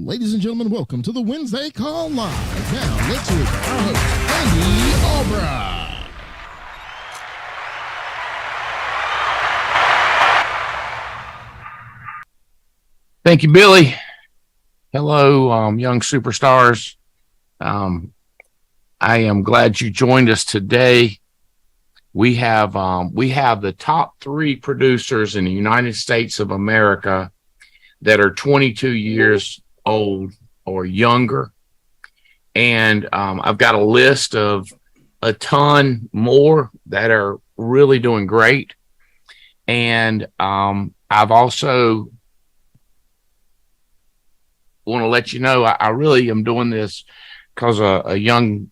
Ladies and gentlemen, welcome to the Wednesday Call Live. Now, let's hear from our host, Andy Albright. Thank you, Billy. Hello, young superstars. I am glad you joined us today. We have the top 3 producers in the United States of America that are 22 years old or younger. And I've got a list of a ton more that are really doing great. And I've also want to let you know I really am doing this because a young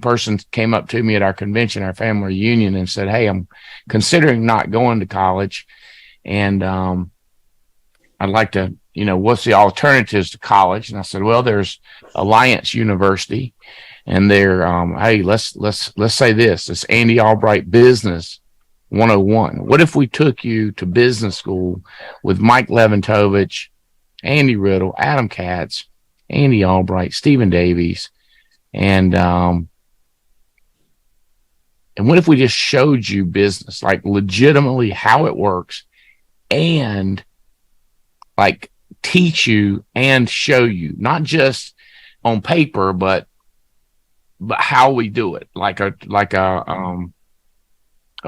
person came up to me at our convention, our family reunion, and said, "Hey, I'm considering not going to college, and I'd like to, what's the alternatives to college?" And I said, "Well, there's Alliance University, and they're hey, let's say this. It's Andy Albright Business 101. What if we took you to business school with Mike Leventovich, Andy Riddle, Adam Katz, Andy Albright, Stephen Davies, and what if we just showed you business, like legitimately how it works, and like teach you and show you, not just on paper, but how we do it, like a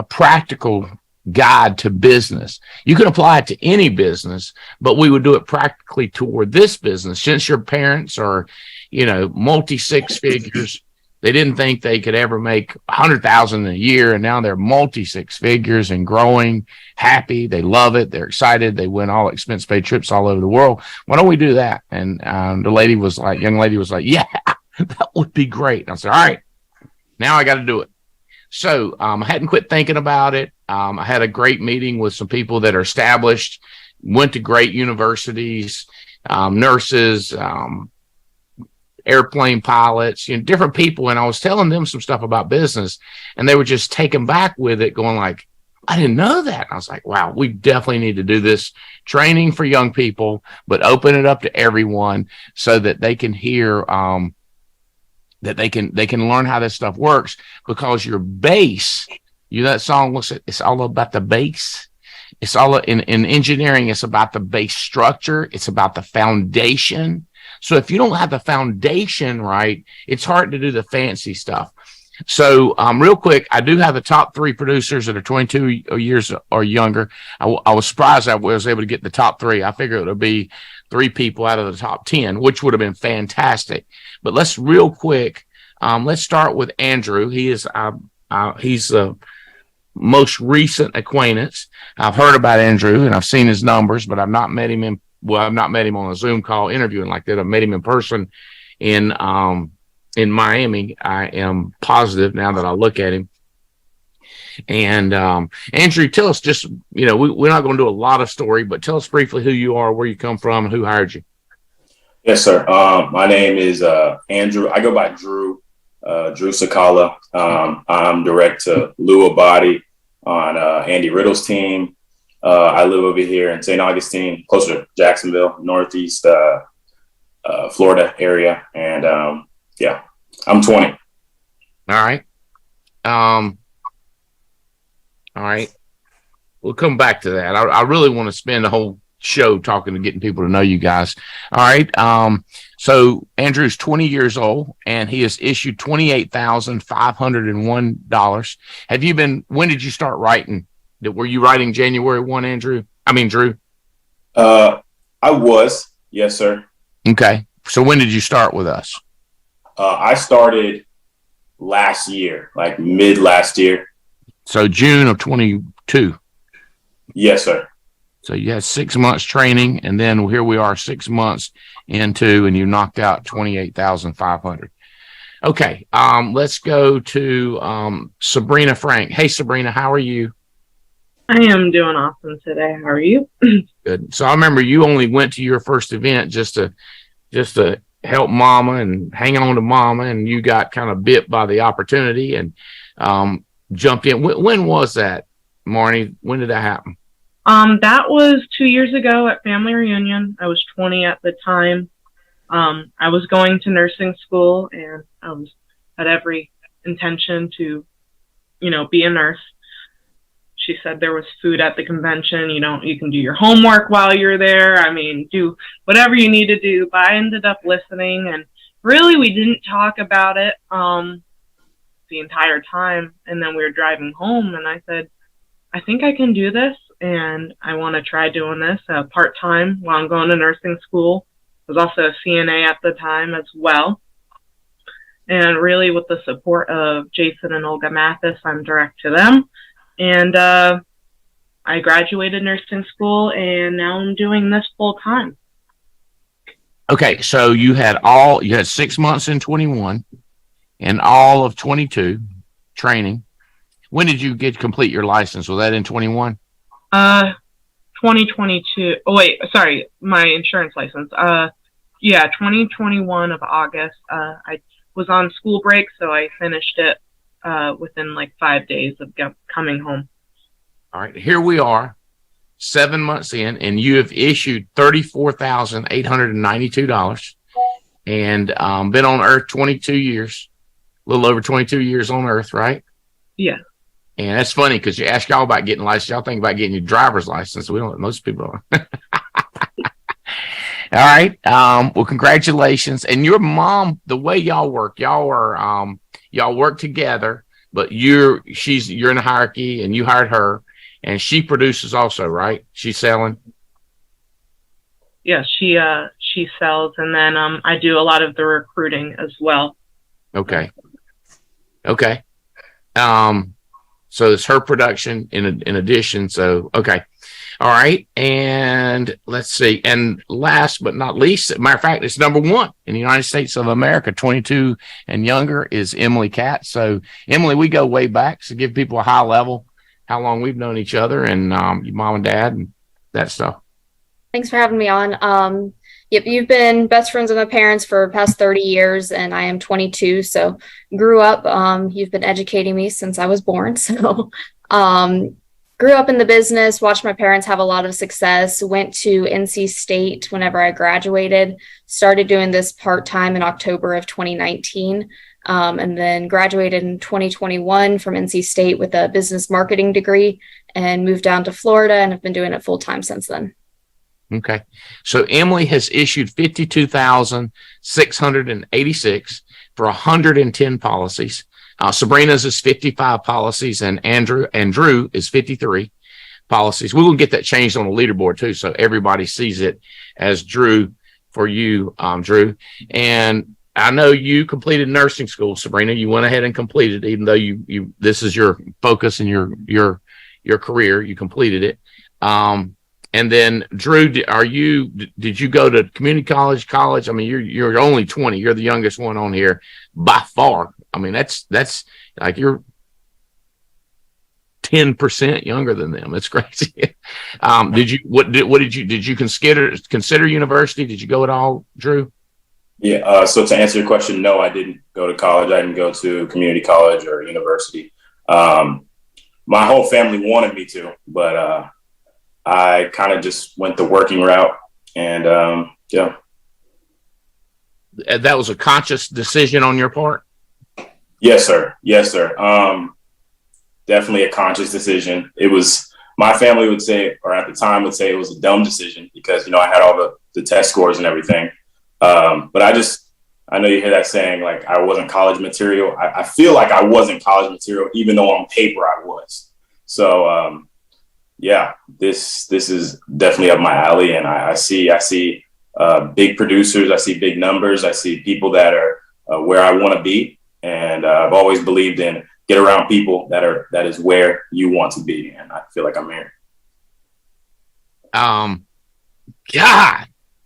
practical guide to business. You can apply it to any business, but we would do it practically toward this business. Since your parents are, multi 6 figures, they didn't think they could ever make 100,000 a year, and now they're multi 6 figures and growing, happy. They love it. They're excited. They win all expense paid trips all over the world. Why don't we do that? And the young lady was like, "Yeah, that would be great." And I said, "All right, now I got to do it." So I hadn't quit thinking about it. I had a great meeting with some people that are established, went to great universities, nurses, airplane pilots, different people. And I was telling them some stuff about business, and they were just taken back with it, going like, "I didn't know that." And I was like, wow, we definitely need to do this training for young people, but open it up to everyone so that they can hear, that they can learn how this stuff works, because your base, that song looks at, it's all about the base. It's all in engineering. It's about the base structure. It's about the foundation. So if you don't have the foundation right, it's hard to do the fancy stuff. So real quick, I do have the top 3 producers that are 22 years or younger. I was surprised I was able to get the top 3. I figured it would be 3 people out of the top 10, which would have been fantastic. But let's real quick. Let's start with Andrew. He's the most recent acquaintance. I've heard about Andrew and I've seen his numbers, but I've not met him I've not met him on a Zoom call interviewing like that. I've met him in person in Miami. I am positive now that I look at him. And Andrew, tell us just, we're not going to do a lot of story, but tell us briefly who you are, where you come from, and who hired you. Yes, sir. My name is Andrew. I go by Drew Sakala. I'm direct to Lua Body on Andy Riddle's team. I live over here in St. Augustine, closer to Jacksonville, Northeast Florida area. And I'm 20. All right. All right. We'll come back to that. I really want to spend the whole show talking and getting people to know you guys. All right. So Andrew's 20 years old, and he has issued $28,501. When did you start writing? Were you writing January 1, Drew? I was. Yes, sir. Okay. So when did you start with us? I started last year, like mid last year. So June of 22. Yes, sir. So you had 6 months training, and then here we are 6 months into, and you knocked out 28,500. Okay. Let's go to Sabrina Frank. Hey, Sabrina, how are you? I am doing awesome today. How are you? Good. So I remember you only went to your first event just to help mama and hang on to mama, and you got kind of bit by the opportunity and jumped in. When was that, Marnie? When did that happen? That was 2 years ago at family reunion. I was 20 at the time. I was going to nursing school, and I had every intention to, be a nurse. She said there was food at the convention. You can do your homework while you're there. I mean, do whatever you need to do. But I ended up listening, and really we didn't talk about it the entire time. And then we were driving home, and I said, I think I can do this, and I want to try doing this part-time while I'm going to nursing school. I was also a CNA at the time as well. And really with the support of Jason and Olga Mathis, I'm direct to them. And I graduated nursing school, and now I'm doing this full time. Okay, so you had 6 months in 21 and all of 22 training. When did you complete your license? Was that in 21? 2022. Oh wait, sorry, my insurance license. 2021 of August. I was on school break, so I finished it within like 5 days of coming home. All right, here we are, 7 months in, and you have issued $34,892 and been on Earth 22 years, a little over 22 years on Earth, right? Yeah. And that's funny because you ask y'all about getting licensed, y'all think about getting your driver's license. We don't, most people don't. All right. Well, congratulations. And your mom, the way y'all work, y'all work together, but you're in a hierarchy, and you hired her, and she produces also, right? She's selling. Yeah, she sells, and then I do a lot of the recruiting as well. Okay. So it's her production in addition. So, okay. All right. And let's see. And last but not least, matter of fact, it's number one in the United States of America, 22 and younger, is Emily Katz. So Emily, we go way back. So give people a high level, how long we've known each other, and your mom and dad and that stuff. Thanks for having me on. Yep, you've been best friends with my parents for the past 30 years, and I am 22, so grew up. You've been educating me since I was born, so grew up in the business, watched my parents have a lot of success, went to NC State whenever I graduated, started doing this part-time in October of 2019, and then graduated in 2021 from NC State with a business marketing degree and moved down to Florida, and have been doing it full-time since then. Okay. So Emily has issued 52,686 for 110 policies. Sabrina's is 55 policies, and Drew is 53 policies. We will get that changed on the leaderboard too, so everybody sees it as Drew for you, Drew. And I know you completed nursing school, Sabrina. You went ahead and completed, even though you this is your focus in your career. You completed it. And then Drew, did you go to community college? I mean, you're only 20. You're the youngest one on here by far. I mean, that's like you're 10% younger than them. It's crazy. Did you consider university? Did you go at all, Drew? Yeah. So to answer your question, no, I didn't go to college. I didn't go to community college or university. My whole family wanted me to, but I kind of just went the working route, and yeah. That was a conscious decision on your part? Yes, sir. Definitely a conscious decision. It was, my family would say, or at the time would say, it was a dumb decision because, I had all the test scores and everything. But I know you hear that saying, like, I wasn't college material. I feel like I wasn't college material, even though on paper I was. So, yeah, this is definitely up my alley, and I see big producers, I see big numbers, I see people that are where I want to be, and I've always believed in get around people that is where you want to be, and I feel like I'm here. God,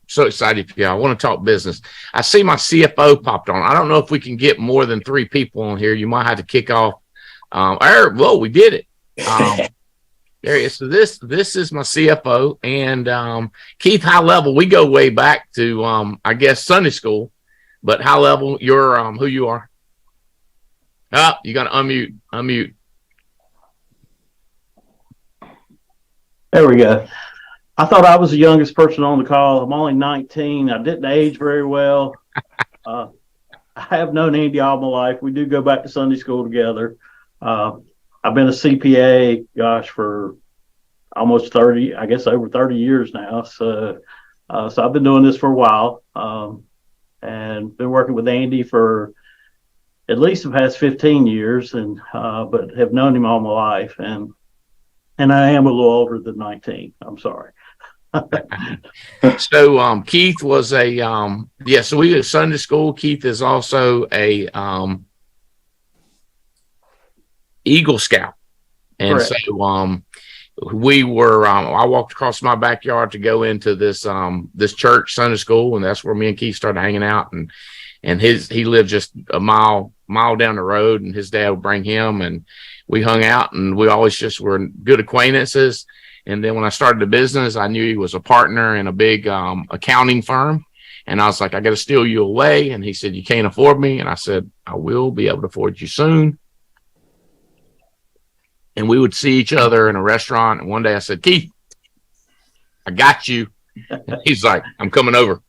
so excited for you. I want to talk business. I see my CFO popped on. I don't know if we can get more than 3 people on here. You might have to kick off. We did it. There he is. So this is my CFO, and Keith, high level. We go way back to I guess Sunday school, but high level, you're who you are. You got to unmute. There we go. I thought I was the youngest person on the call. I'm only 19. I didn't age very well. I have known Andy all my life. We do go back to Sunday school together. I've been a CPA, gosh, for almost 30, I guess over 30 years now. So I've been doing this for a while, and been working with Andy for at least the past 15 years, and but have known him all my life. And I am a little older than 19. I'm sorry. So Keith was a so we did Sunday school. Keith is also a Eagle Scout. And Correct. so we were I walked across my backyard to go into this this church Sunday school, and that's where me and Keith started hanging out. And he lived just a mile down the road, and his dad would bring him, and we hung out, and we always just were good acquaintances. And then when I started the business, I knew he was a partner in a big accounting firm. And I was like, I got to steal you away. And he said, you can't afford me. And I said, I will be able to afford you soon. And we would see each other in a restaurant. And one day I said, Keith, I got you. And he's like, I'm coming over.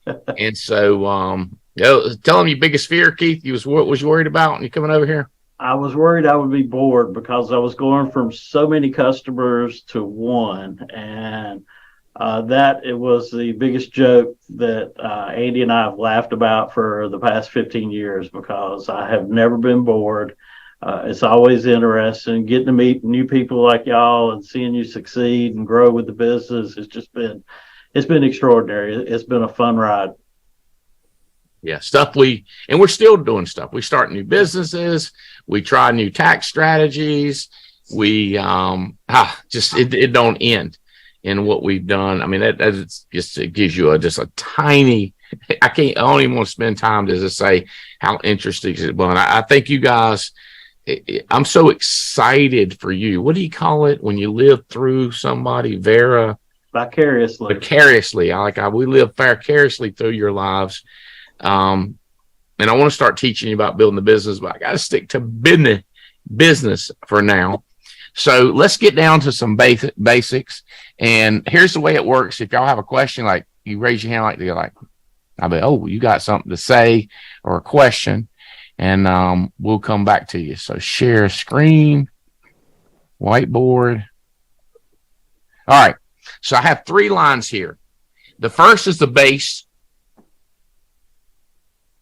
And so, tell him your biggest fear, Keith. What was you worried about when you coming over here? I was worried I would be bored because I was going from so many customers to one. And that it was the biggest joke that Andy and I have laughed about for the past 15 years, because I have never been bored. It's always interesting getting to meet new people like y'all and seeing you succeed and grow with the business. It's been extraordinary. It's been a fun ride. Yeah, and we're still doing stuff. We start new businesses. We try new tax strategies. We it don't end in what we've done. I mean, it gives you just a tiny. I don't even want to spend time to just say how interesting it was. I think you guys. I'm so excited for you. What do you call it when you live through somebody? Vicariously. We live vicariously through your lives. And I want to start teaching you about building the business, but I got to stick to business for now. So let's get down to some basics. And here's the way it works. If y'all have a question, like you raise your hand, I'll be, oh, you got something to say or a question, and we'll come back to you. So share screen, whiteboard. All right. So I have 3 lines here. The first is the base.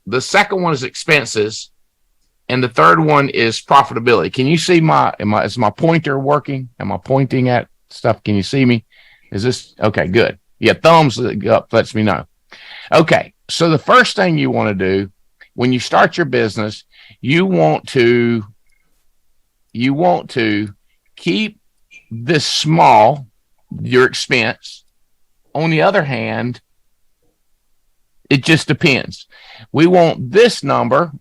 The second one is expenses, and the third one is profitability. Can you see is my pointer working? Am I pointing at stuff? Can you see me? Is this okay? Good. Yeah, thumbs up lets me know. Okay, so the first thing you want to do when you start your business, you want to keep this small, your expense. On the other hand, it just depends. We want this number.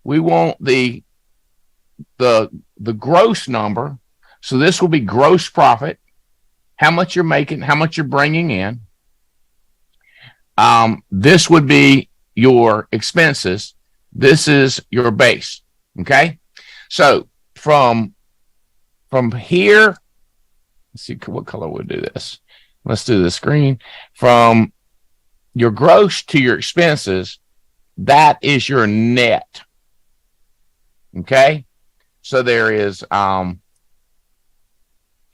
We want the gross number. So this will be gross profit, how much you're making, how much you're bringing in. This would be your expenses. This is your base. Okay. So from here, let's see what color would do this. Let's do the screen. From your gross to your expenses, that is your net. Okay. So there is,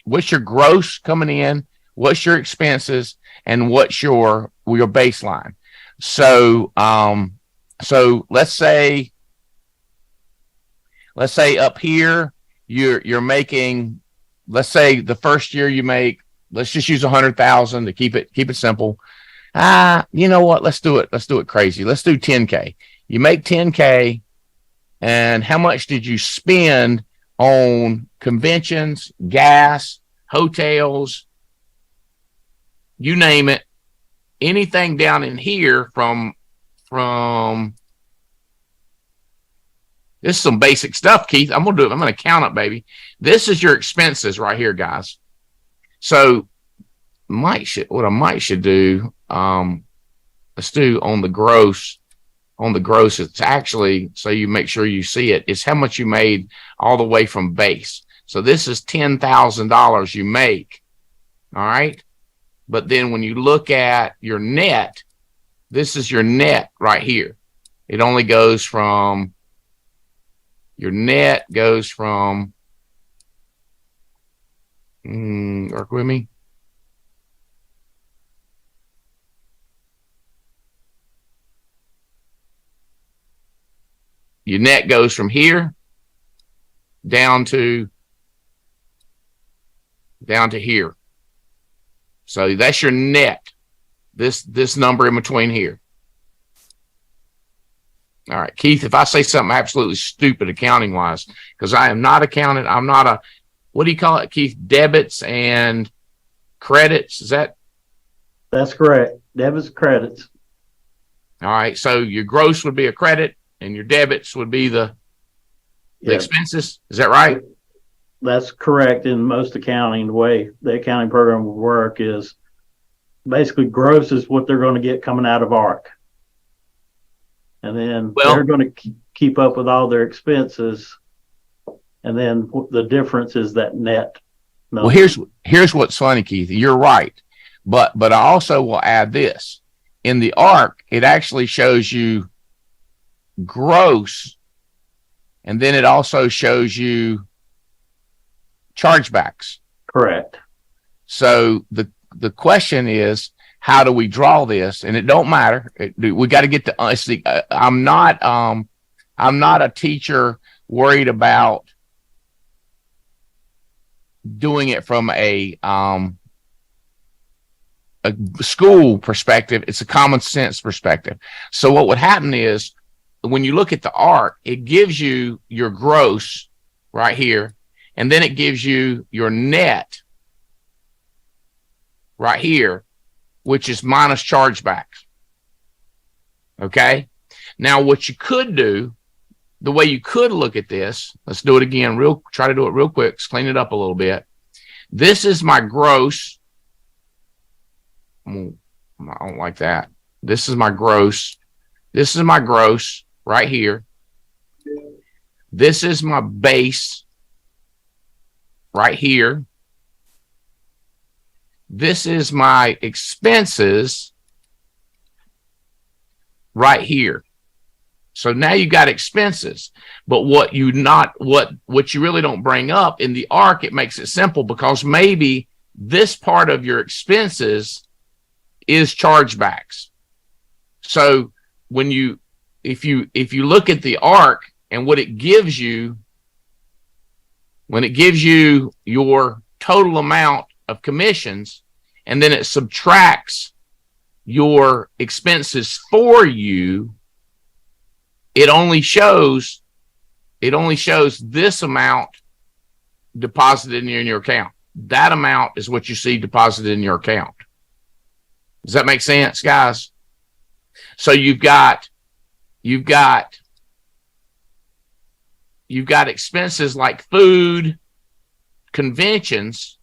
what's your gross coming in? What's your expenses? And what's your baseline? So, so let's say up here, you're making, let's say the first year you make, let's just use 100,000 to keep it simple. You know what? Let's do it crazy. Let's do 10K. You make 10K, and how much did you spend on conventions, gas, hotels, you name it, anything down in here from this is some basic stuff, Keith. I'm going to count it, baby. This is your expenses right here, guys. So what I might should do, let's do on the gross. On the gross, it's actually, so you make sure you see it, it's how much you made all the way from base. So this is $10,000 you make. All right. But then when you look at your net, this is your net right here. It only goes from, your net goes from, work with me. Your net goes from here down to here. So that's your net. This number in between here. All right, Keith, if I say something absolutely stupid accounting wise, because I am not accountant, I'm not a, what do you call it, Keith? Debits and credits. Is that? That's correct. Debits, credits. All right. So your gross would be a credit and your debits would be the expenses. Is that right? That's correct. In most accounting, the way the accounting program will work is basically gross is what they're going to get coming out of ARC. And then they're going to keep up with all their expenses. And then the difference is that net number. Well, here's what's funny, Keith. You're right. But I also will add this. In the ARC, it actually shows you gross, and then it also shows you chargebacks. Correct. So the question is, how do we draw this? And it don't matter. We got to get to. I'm not a teacher worried about doing it from a school perspective. It's a common sense perspective. So what would happen is, when you look at the ARC, it gives you your gross right here, and then it gives you your net right here, which is minus chargebacks. Okay. Now, what you could do, the way you could look at this, let's do it again, try to do it real quick, let's clean it up a little bit. This is my gross. I don't like that. This is my gross. This is my gross right here. This is my base right here. This is my expenses right here. So now you got expenses, but what you really don't bring up in the ARC, it makes it simple because maybe this part of your expenses is chargebacks. So if you look at the ARC and what it gives you, when it gives you your total amount of commissions, and then it subtracts your expenses for you, it only shows this amount deposited in your account. That amount is what you see deposited in your account. Does that make sense, guys? So you've got expenses like food, conventions,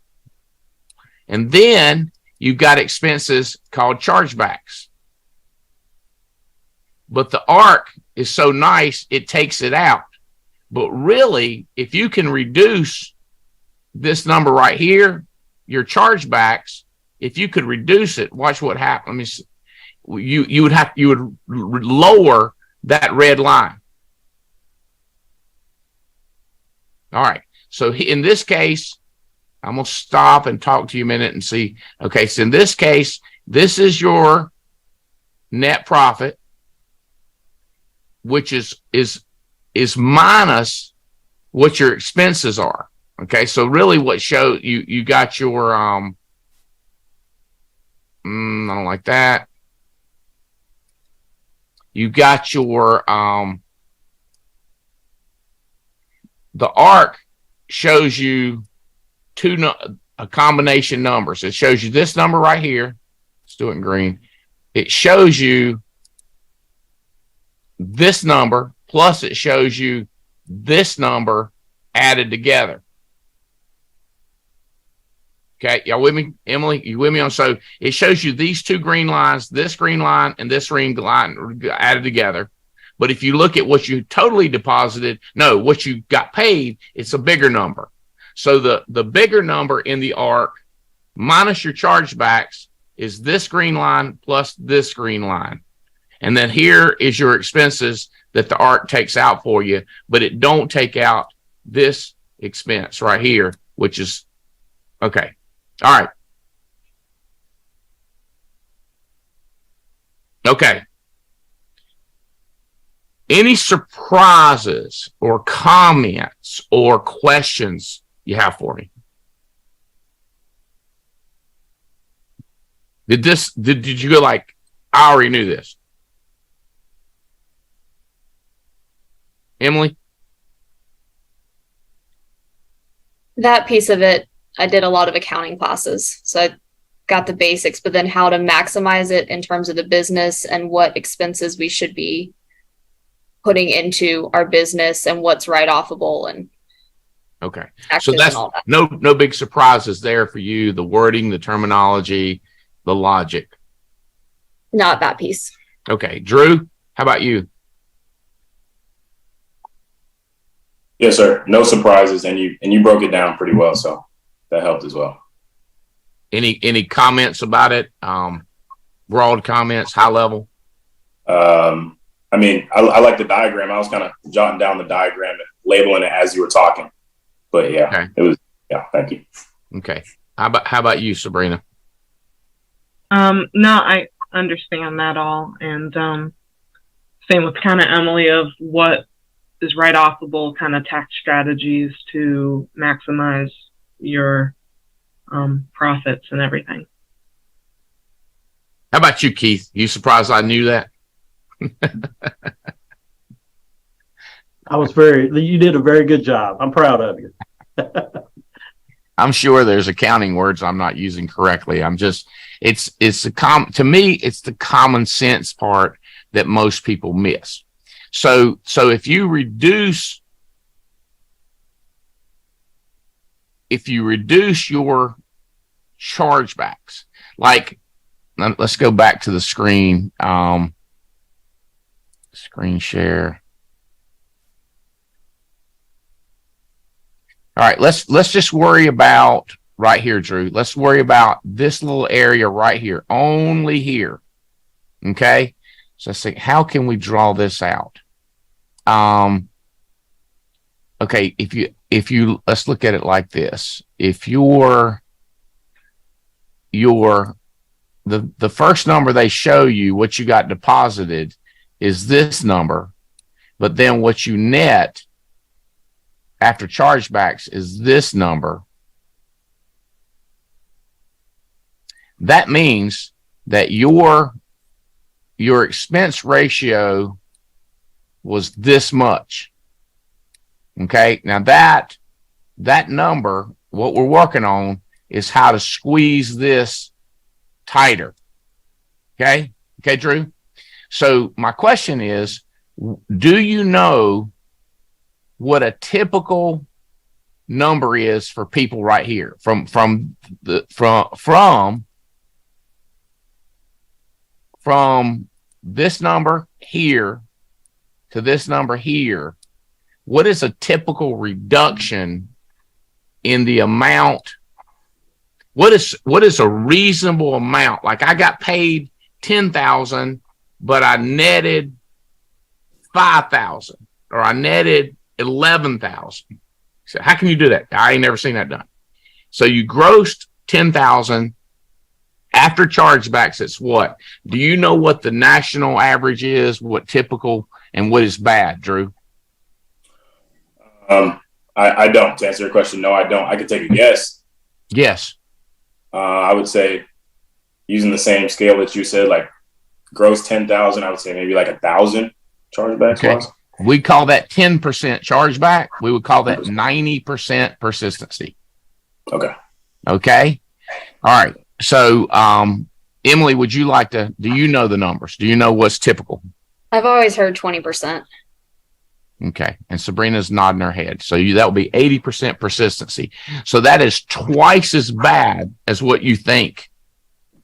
and then you've got expenses called chargebacks. But the ARC is so nice, it takes it out. But really, if you can reduce this number right here, your chargebacks, if you could reduce it, watch what happens. Let me see. You would lower that red line. All right. So in this case, I'm going to stop and talk to you a minute and see. Okay. So in this case, this is your net profit, which is minus what your expenses are. Okay. So really what shows you got your, I don't like that. You got your, the ARC shows you a combination numbers. It shows you this number right here. Let's do it in green. It shows you this number, plus it shows you this number added together. Okay, y'all with me? Emily, you with me on? So it shows you these two green lines, this green line and this green line added together. But if you look at what you totally deposited, what you got paid, it's a bigger number. So the bigger number in the arc minus your chargebacks is this green line plus this green line. And then here is your expenses that the arc takes out for you, but it don't take out this expense right here, which is okay. All right. Okay. Any surprises or comments or questions you have for me? Did you go like, I already knew this? Emily? That piece of it, I did a lot of accounting classes. So I got the basics, but then how to maximize it in terms of the business and what expenses we should be putting into our business and what's write-offable and okay. So that's no big surprises there for you, the wording, the terminology, the logic. Not that piece. Okay. Drew, how about you? Yes, sir. No surprises, and you broke it down pretty well, so that helped as well. Any comments about it? Broad comments, high level? I mean, I like the diagram. I was kind of jotting down the diagram and labeling it as you were talking. But yeah, okay. It was, yeah, thank you. Okay. How about you, Sabrina? No, I understand that all. And same with kind of Emily of what is write-offable kind of tax strategies to maximize your profits and everything. How about you, Keith? You surprised I knew that? You did a very good job. I'm proud of you. I'm sure there's accounting words I'm not using correctly. To me, it's the common sense part that most people miss. So if you reduce your chargebacks, like, let's go back to the screen, screen share. All right, let's just worry about right here, Drew. Let's worry about this little area right here, only here. Okay. So let's see, how can we draw this out? Okay, if you let's look at it like this. If the first number they show you, what you got deposited, is this number, but then what you net after chargebacks is this number. That means that your expense ratio was this much. Okay, now that number, what we're working on is how to squeeze this tighter. Okay, Drew? So my question is, do you know what a typical number is for people right here from this number here to this number here? What is a typical reduction in the amount? What is a reasonable amount? Like, I got paid $10,000, but I netted $5,000, or I netted $11,000. So how can you do that? I ain't never seen that done. So you grossed $10,000 after chargebacks. It's what? Do you know what the national average is? What typical and what is bad, Drew? I don't. To answer your question, no, I don't. I could take a guess. Yes. I would say, using the same scale that you said, like gross 10,000, I would say maybe like 1,000 chargebacks. Okay. We call that 10% chargeback. We would call that 90% persistency. Okay. Okay. All right. So, Emily, would you like to, do you know the numbers? Do you know what's typical? I've always heard 20%. Okay. And Sabrina's nodding her head. So that would be 80% persistency. So that is twice as bad as what you think,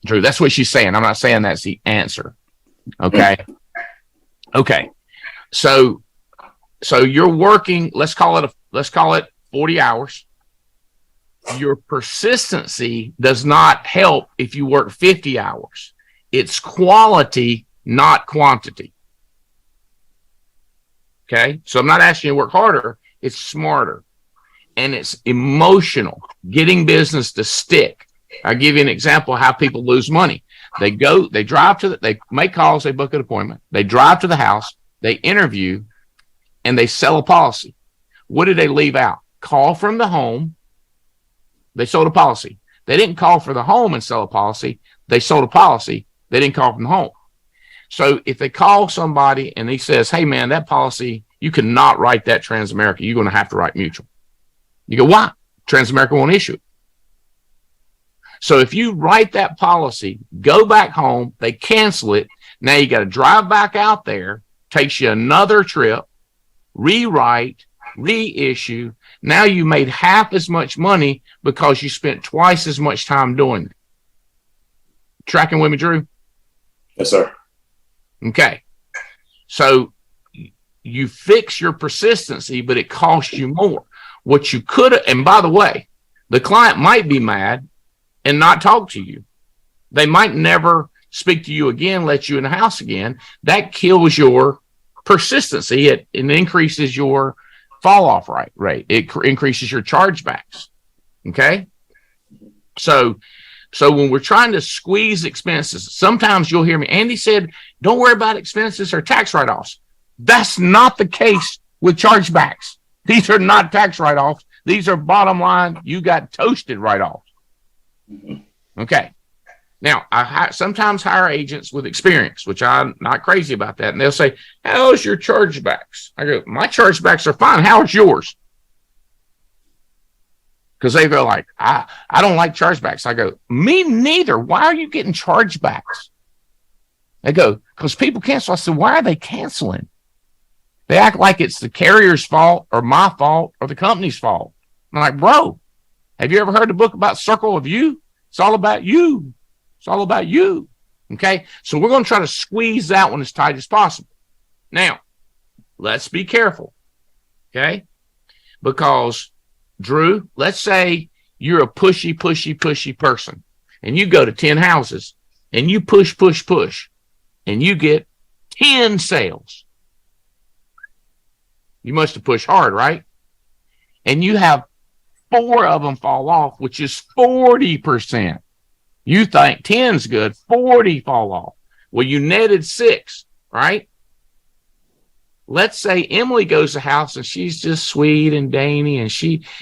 Drew. That's what she's saying. I'm not saying that's the answer. Okay. Okay. So you're working, let's call it 40 hours. your persistency does not help if you work 50 hours. It's quality, not quantity. Okay. So I'm not asking you to work harder. It's smarter. And it's emotional, getting business to stick. I'll give you an example of how people lose money. They make calls, they book an appointment, they drive to the house, they interview, and they sell a policy. What did they leave out? Call from the home. They sold a policy. They didn't call for the home and sell a policy. They sold a policy. They didn't call from the home. So if they call somebody and he says, hey man, that policy, you cannot write that Transamerica. You're going to have to write Mutual. You go, why? Transamerica won't issue it. So if you write that policy, go back home, they cancel it. Now you got to drive back out there, takes you another trip, rewrite, reissue. Now you made half as much money because you spent twice as much time doing it. Tracking with me, Drew? Yes, sir. Okay. So you fix your persistency, but it costs you more. What you could have, and by the way, the client might be mad and not talk to you. They might never speak to you again, let you in the house again. That kills your persistency. It increases your fall off rate. It increases your chargebacks. Okay. So when we're trying to squeeze expenses, sometimes you'll hear me, Andy said, don't worry about expenses or tax write-offs. That's not the case with chargebacks. These are not tax write-offs. These are bottom line. You got toasted write-offs. Okay. Now, I sometimes hire agents with experience, which I'm not crazy about that. And they'll say, how's your chargebacks? I go, my chargebacks are fine. How's yours? Because they go like, I don't like chargebacks. I go, me neither. Why are you getting chargebacks? They go, because people cancel. I said, why are they canceling? They act like it's the carrier's fault or my fault or the company's fault. I'm like, bro, have you ever heard the book about Circle of You? It's all about you. It's all about you. Okay. So we're going to try to squeeze that one as tight as possible. Now, let's be careful. Okay. Because Drew, let's say you're a pushy person and you go to 10 houses and you push, and you get 10 sales. You must have pushed hard, right? And you have 4 of them fall off, which is 40%. You think 10's good, 40 fall off. Well, you netted 6, right? Let's say Emily goes to the house and she's just sweet and dainty, and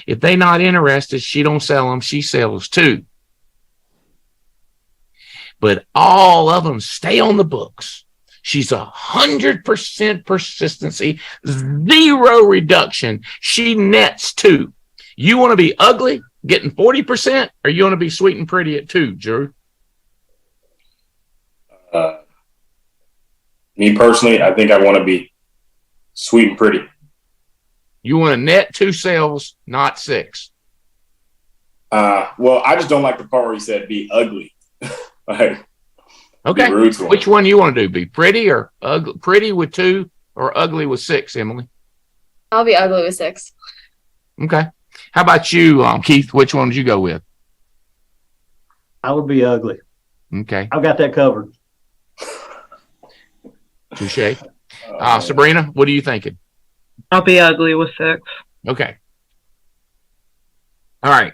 if they're not interested, she don't sell them. She sells 2. But all of them stay on the books. She's 100% persistency, 0 reduction. She nets 2. You want to be ugly, getting 40%, or you want to be sweet and pretty at 2, Drew? Me personally, I think I want to be sweet and pretty. You want to net 2 sales, not 6. Well, I just don't like the part where he said be ugly. Like, okay. Which one you want to do? Be pretty or ugly? Pretty with 2 or ugly with 6, Emily? I'll be ugly with 6. Okay. How about you, Keith? Which one would you go with? I would be ugly. Okay. I've got that covered. Touche. Sabrina, what are you thinking? I'll be ugly with 6. Okay. All right.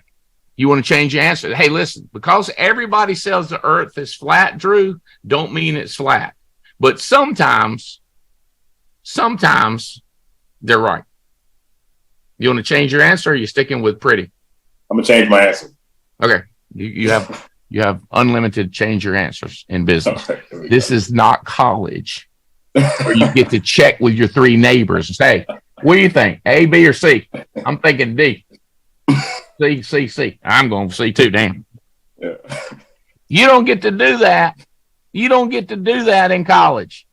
You want to change your answer? Hey, listen, because everybody says the earth is flat, Drew, don't mean it's flat. But sometimes they're right. You want to change your answer, or are you sticking with pretty? I'm going to change my answer. Okay. You have unlimited change your answers in business. This is not college where you get to check with your 3 neighbors and say, what do you think? A, B, or C? I'm thinking D. C. I'm going for C too. Damn. Yeah. You don't get to do that. You don't get to do that in college.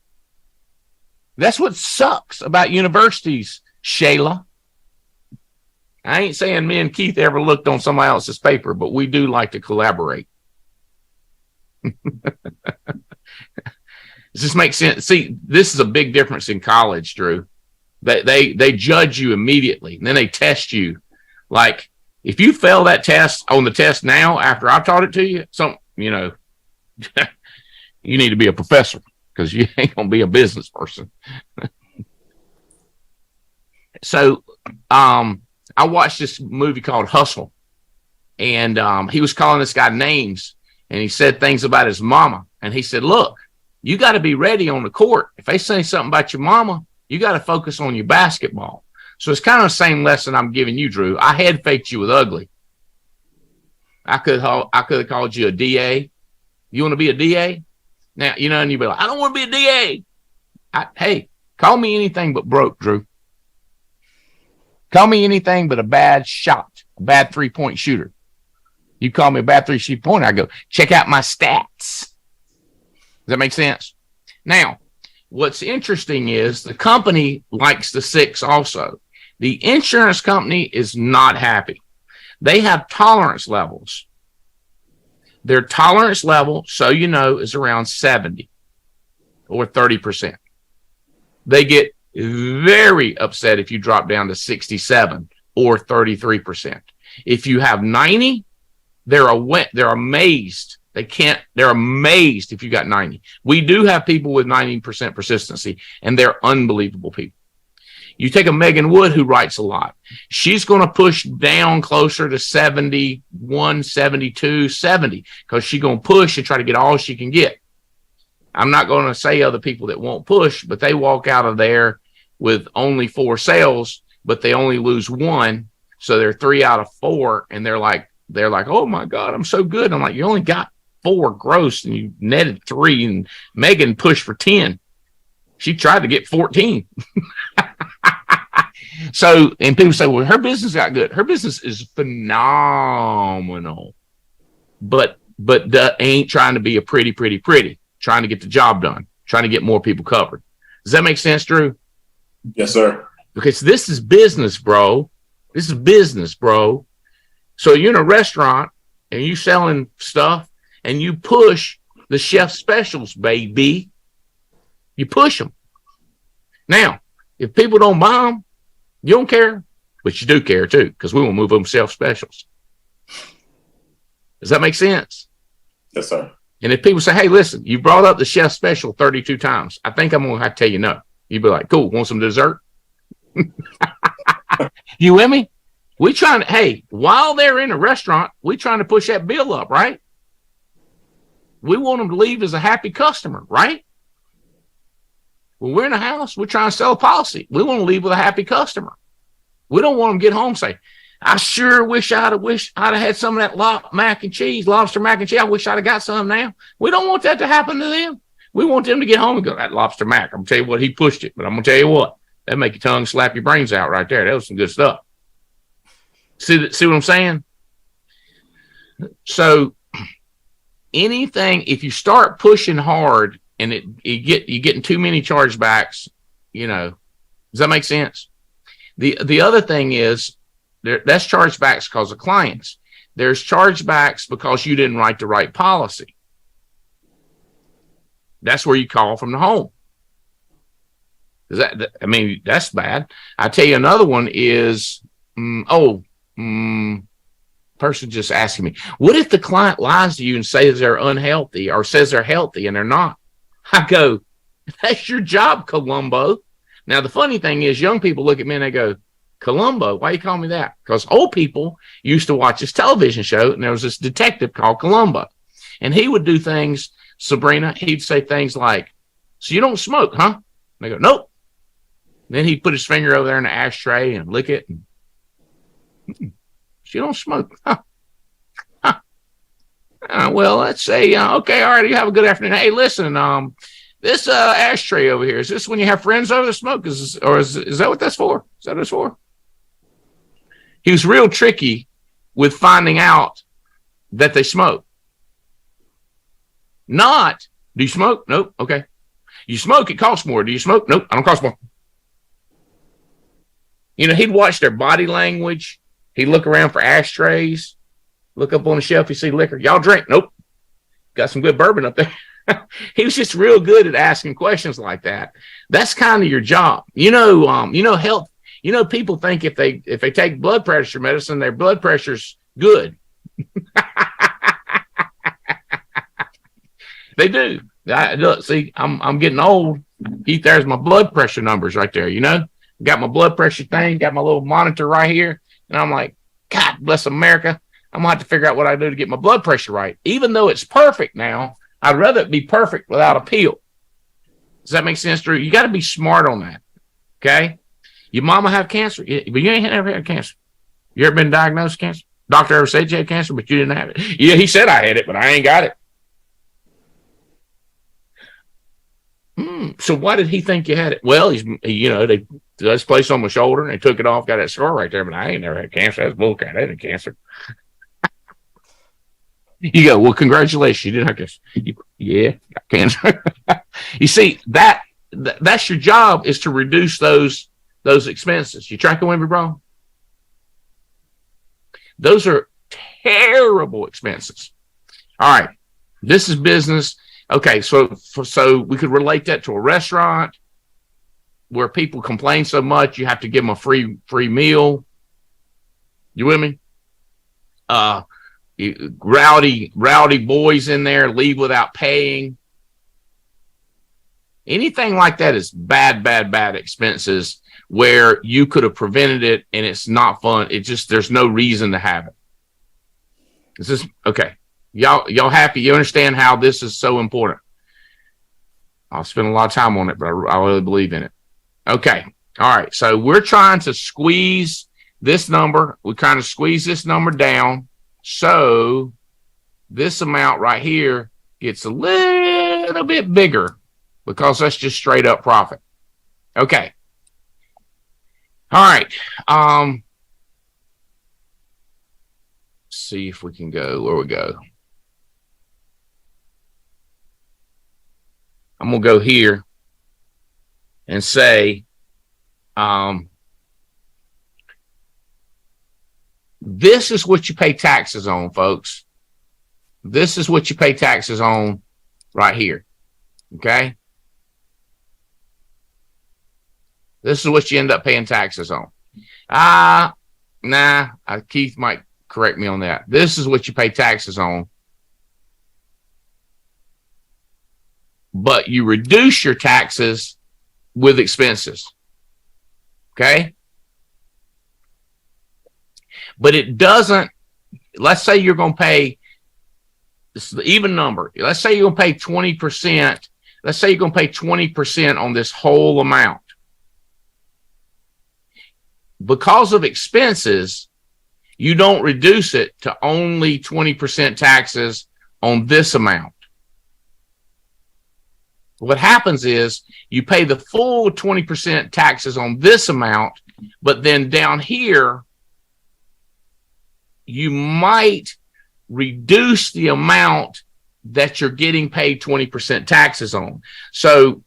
That's what sucks about universities, Shayla. I ain't saying me and Keith ever looked on somebody else's paper, but we do like to collaborate. Does this make sense? See, this is a big difference in college, Drew. They judge you immediately, and then they test you. Like, If you fail that test on the test now, after I've taught it to you, you need to be a professor because you ain't going to be a business person. So, I watched this movie called Hustle, and he was calling this guy names, and he said things about his mama. And he said, look, you got to be ready on the court. If they say something about your mama, you got to focus on your basketball. So it's kind of the same lesson I'm giving you, Drew. I head faked you with ugly. I could have called you a DA. You want to be a DA? Now, and you'd be like, I don't want to be a DA. Hey, call me anything but broke, Drew. Call me anything but a bad shot, a bad 3-point shooter. You call me a bad 3-point, I go, check out my stats. Does that make sense? Now, what's interesting is the company likes the 6 also. The insurance company is not happy. They have tolerance levels. Their tolerance level, so is around 70 or 30%. They get very upset if you drop down to 67 or 33%. If you have 90, they're amazed. They're amazed if you got 90. We do have people with 90% persistency, and they're unbelievable people. You take a Megan Wood who writes a lot. She's going to push down closer to 71, 72, 70 because she's going to push and try to get all she can get. I'm not going to say other people that won't push, but they walk out of there with only 4 sales, but they only lose 1. So they're 3 out of 4. And they're like, oh my God, I'm so good. I'm like, you only got 4 gross and you netted 3, and Megan pushed for 10. She tried to get 14. So, and people say, well, her business got good. Her business is phenomenal, but ain't trying to be a pretty, trying to get the job done, trying to get more people covered. Does that make sense, Drew? Yes, sir. Because this is business, bro. This is business, bro. So you're in a restaurant and you selling stuff and you push the chef specials, baby. You push them. Now, if people don't buy them, you don't care, but you do care too, because we will move them chef specials. Does that make sense? Yes, sir. And if people say, hey, listen, you brought up the chef special 32 times, I think I'm going to have to tell you no. You'd be like, cool, want some dessert? You with me? While they're in a restaurant, we trying to push that bill up, right? We want them to leave as a happy customer, right? When we're in a house, we're trying to sell a policy. We want to leave with a happy customer. We don't want them to get home and say, I sure wish I'd have had some of that lobster mac and cheese. I wish I'd have got some now. We don't want that to happen to them. We want them to get home and go, that lobster mac, I'm going to tell you what, he pushed it. But I'm going to tell you what, that make your tongue slap your brains out right there. That was some good stuff. See what I'm saying? So anything, if you start pushing hard and you're getting too many chargebacks, does that make sense? The other thing is that's chargebacks because of clients. There's chargebacks because you didn't write the right policy. That's where you call from the home. That's bad. I tell you another one is, person just asking me, what if the client lies to you and says they're unhealthy or says they're healthy and they're not? I go, that's your job, Columbo. Now, the funny thing is young people look at me and they go, Columbo, why you call me that? Because old people used to watch this television show and there was this detective called Columbo. And he would do things, Sabrina, he'd say things like, so you don't smoke, huh? And they go, nope. Then he'd put his finger over there in the ashtray and lick it. And, you don't smoke. Huh. Well, let's say, okay, all right, you have a good afternoon. Hey, listen, this ashtray over here, is this when you have friends over to smoke? Is that what that's for? Is that what it's for? He was real tricky with finding out that they smoke. Not, do you smoke? Nope. Okay. You smoke, it costs more. Do you smoke? Nope, I don't cost more. He'd watch their body language. He'd look around for ashtrays, look up on the shelf, you see liquor. Y'all drink? Nope. Got some good bourbon up there. He was just real good at asking questions like that. That's kind of your job. Health. You know, people think if they take blood pressure medicine, their blood pressure's good. They do. Look, see, I'm getting old. Keith, there's my blood pressure numbers right there. You know, got my blood pressure thing, got my little monitor right here, and I'm like, God bless America. I'm gonna have to figure out what I do to get my blood pressure right. Even though it's perfect now, I'd rather it be perfect without a pill. Does that make sense, Drew? You got to be smart on that. Okay. Your mama have cancer, but you ain't never had cancer. You ever been diagnosed with cancer? Doctor ever said you had cancer, but you didn't have it? Yeah, he said I had it, but I ain't got it. So why did he think you had it? Well, they just placed on my shoulder and they took it off, got that scar right there, but I ain't never had cancer. That's bullcat. I had cancer. You go, well, congratulations. You didn't have cancer. Yeah, got cancer. You see, that's your job, is to reduce those expenses. You tracking with me, bro? Those are terrible expenses. All right. This is business. Okay, so we could relate that to a restaurant where people complain so much you have to give them a free meal. You with me? Rowdy boys in there leave without paying. Anything like that is bad expenses where you could have prevented it and it's not fun. It just, there's no reason to have it. Is this okay? Y'all happy? You understand how this is so important? I'll spend a lot of time on it, but I really believe in it. Okay. All right. So we're trying to squeeze this number. We kind of squeeze this number down. So this amount right here gets a little bit bigger because that's just straight up profit. Okay. All right. See if we can go where we go. I'm going to go here and say, this is what you pay taxes on, folks. This is what you pay taxes on right here. Okay. This is what you end up paying taxes on. Keith might correct me on that. This is what you pay taxes on. But you reduce your taxes with expenses. Okay? But it doesn't, let's say you're going to pay, this is the even number. Let's say you're going to pay 20%. Let's say you're going to pay 20% on this whole amount. Because of expenses, you don't reduce it to only 20% taxes on this amount. What happens is you pay the full 20% taxes on this amount, but then down here, you might reduce the amount that you're getting paid 20% taxes on. So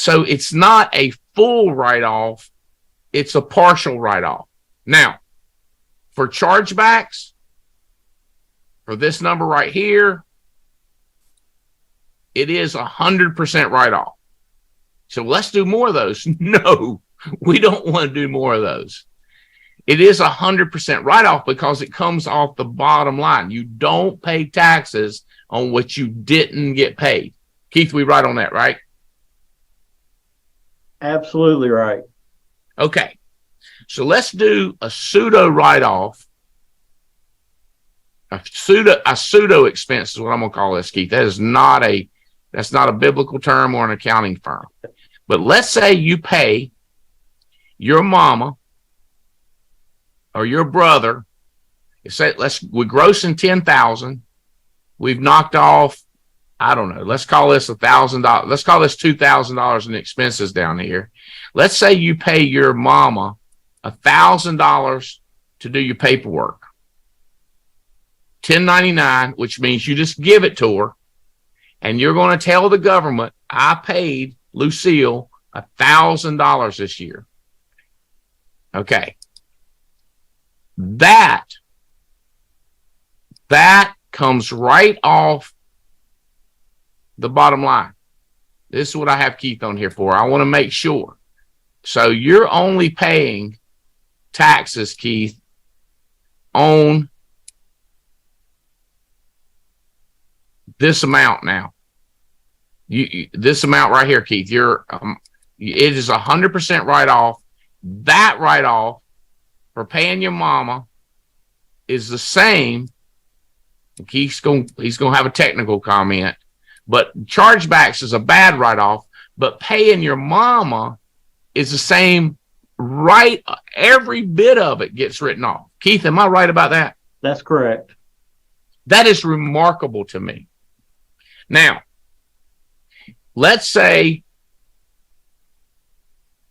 it's not a full write-off, it's a partial write-off. Now, for chargebacks, for this number right here, it is 100% write-off. So let's do more of those. No, we don't want to do more of those. It is 100% write-off because it comes off the bottom line. You don't pay taxes on what you didn't get paid. Keith, we right on that, right? Absolutely right. Okay. So let's do a pseudo write-off. A pseudo expense is what I'm going to call this, Keith. That's not a biblical term or an accounting firm. But let's say you pay your mama or your brother. We're grossing 10,000. We've knocked off, I don't know, let's call this $1,000. Let's call this $2,000 in expenses down here. Let's say you pay your mama $1,000 to do your paperwork. 1099, which means you just give it to her. And you're going to tell the government, I paid Lucille $1,000 this year. Okay. That comes right off the bottom line. This is what I have Keith on here for. I want to make sure So you're only paying taxes, Keith, on this amount now. This amount right here, Keith, it is 100% write-off. That write-off for paying your mama is the same. He's going to have a technical comment, but chargebacks is a bad write-off, but paying your mama is the same. Right, every bit of it gets written off. Keith, am I right about that? That's correct. That is remarkable to me. Now, let's say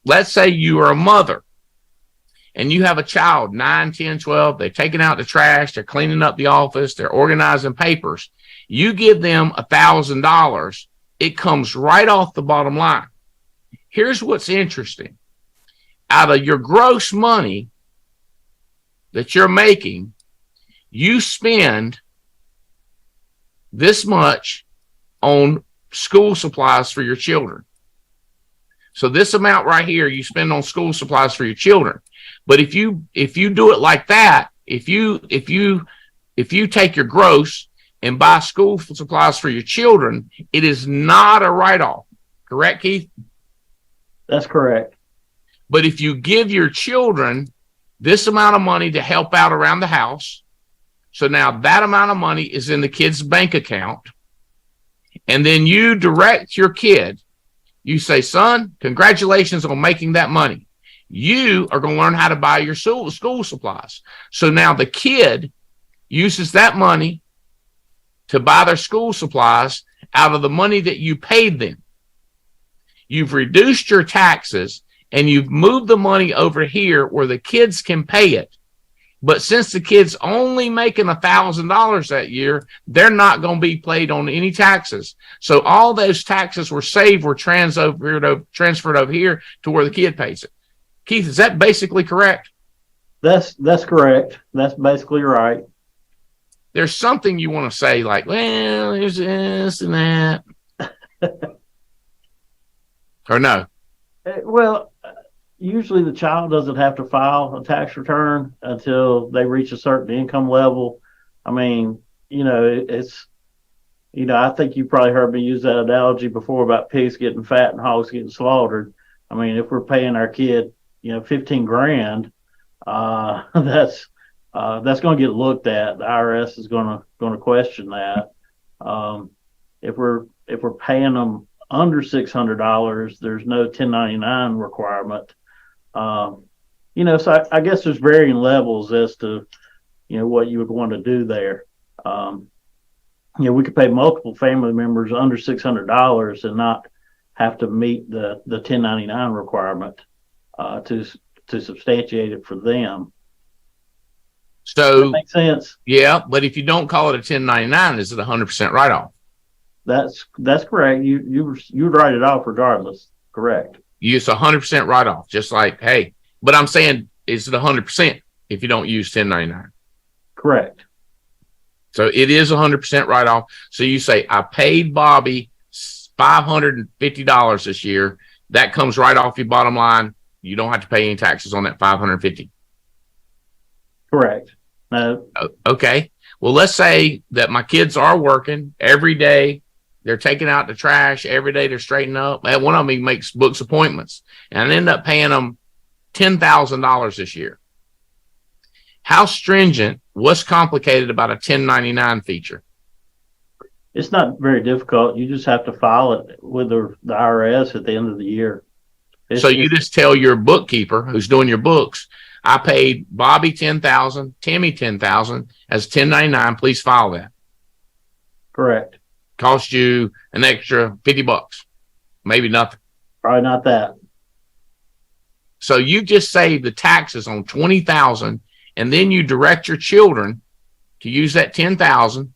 you are a mother and you have a child, 9, 10, 12, they're taking out the trash, they're cleaning up the office, they're organizing papers. You give them $1,000, it comes right off the bottom line. Here's what's interesting. Out of your gross money that you're making, you spend this much on school supplies for your children. So this amount right here, you spend on school supplies for your children. But if you do it like that, if you take your gross and buy school supplies for your children, it is not a write-off. Correct, Keith? That's correct. But if you give your children this amount of money to help out around the house, so now that amount of money is in the kid's bank account, and then you direct your kid, you say, son, congratulations on making that money. You are going to learn how to buy your school supplies. So now the kid uses that money to buy their school supplies out of the money that you paid them. You've reduced your taxes and you've moved the money over here where the kids can pay it. But since the kid's only making $1,000 that year, they're not going to be paid on any taxes. So all those taxes were saved, were transferred over here to where the kid pays it. Keith, is that basically correct? That's correct. That's basically right. There's something you want to say like, well, there's this and that. Or no? Well, usually the child doesn't have to file a tax return until they reach a certain income level. I mean, I think you probably heard me use that analogy before about pigs getting fat and hogs getting slaughtered. I mean, if we're paying our kid, $15,000, that's going to get looked at. The IRS is going to question that. If we're paying them under $600, there's no 1099 requirement. So I guess there's varying levels as to, what you would want to do there. We could pay multiple family members under $600 and not have to meet the 1099 requirement to substantiate it for them. So does that make sense? Yeah, but if you don't call it a 1099, is it 100% write-off? That's correct. You would write it off regardless. Correct. Use 100% write-off, just like, hey, but I'm saying, is it 100% if you don't use 1099? Correct. So it is 100% write-off. So you say, I paid Bobby $550 this year. That comes right off your bottom line. You don't have to pay any taxes on that $550. Correct. No. Okay. Well, let's say that my kids are working every day. They're taking out the trash every day. They're straightening up. One of them makes books appointments, and I end up paying them $10,000 this year. How stringent? What's complicated about a 1099 feature? It's not very difficult. You just have to file it with the IRS at the end of the year. So you just tell your bookkeeper who's doing your books, I paid Bobby $10,000, Timmy $10,000 as 1099. Please file that. Correct. Cost you an extra $50, maybe nothing. Probably not that. So you just save the taxes on $20,000, and then you direct your children to use that $10,000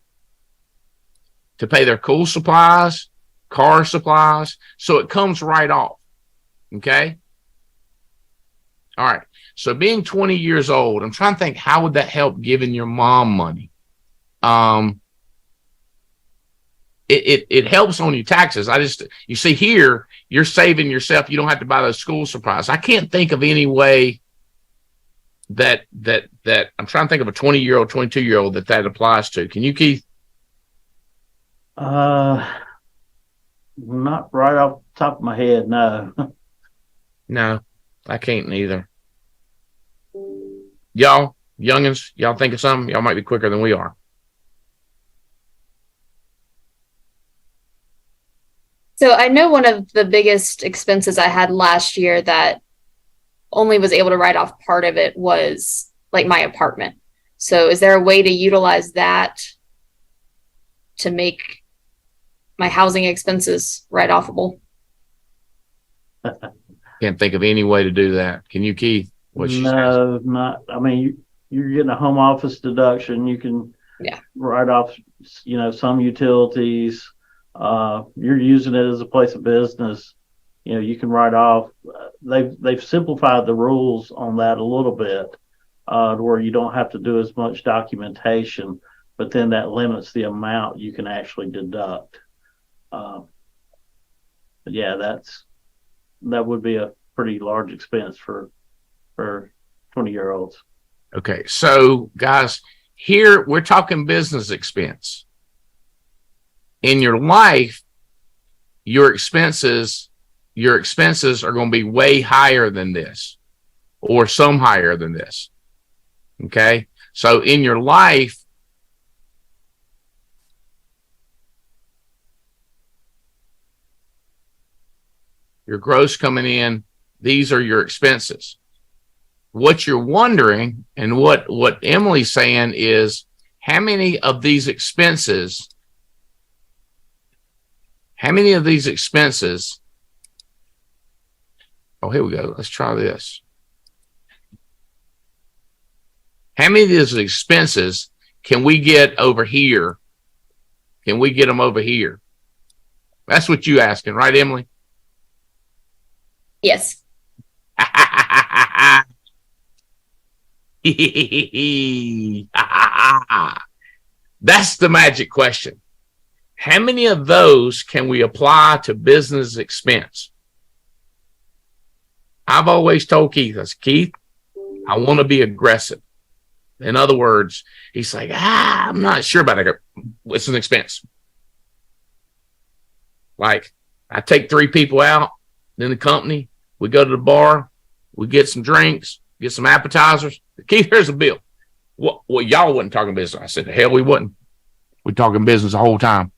to pay their school supplies, car supplies. So it comes right off. Okay. All right. So being 20 years old, I'm trying to think, how would that help giving your mom money? it helps on your taxes. You see here, you're saving yourself. You don't have to buy those school supplies. I can't think of any way that I'm trying to think of a 20-year-old, 22-year-old that applies to. Can you, Keith? Not right off the top of my head, no. No, I can't neither. Y'all, youngins, y'all think of something? Y'all might be quicker than we are. So I know one of the biggest expenses I had last year that only was able to write off part of it was like my apartment. So is there a way to utilize that to make my housing expenses write offable? Can't think of any way to do that. Can you, Keith? No, not. I mean, you're getting a home office deduction. You can write off, some utilities. You're using it as a place of business. You can write off. They've simplified the rules on that a little bit, to where you don't have to do as much documentation, but then that limits the amount you can actually deduct. But yeah, that would be a pretty large expense for 20-year-olds. Okay, so guys, here we're talking business expense. In your life, your expenses are going to be way higher than this, or some higher than this. Okay, so in your life, your gross coming in, these are your expenses. What you're wondering, and what Emily's saying, is how many of these expenses, oh, here we go. Let's try this. How many of these expenses can we get over here? Can we get them over here? That's what you're asking, right, Emily? Yes. That's the magic question. How many of those can we apply to business expense? I've always told Keith, Keith, I want to be aggressive. In other words, he's like, I'm not sure about it. It's an expense. Like, I take 3 people out in the company. We go to the bar. We get some drinks, get some appetizers. Keith, here's a bill. Well, y'all wasn't talking business. I said, the hell we wasn't. We talking business the whole time.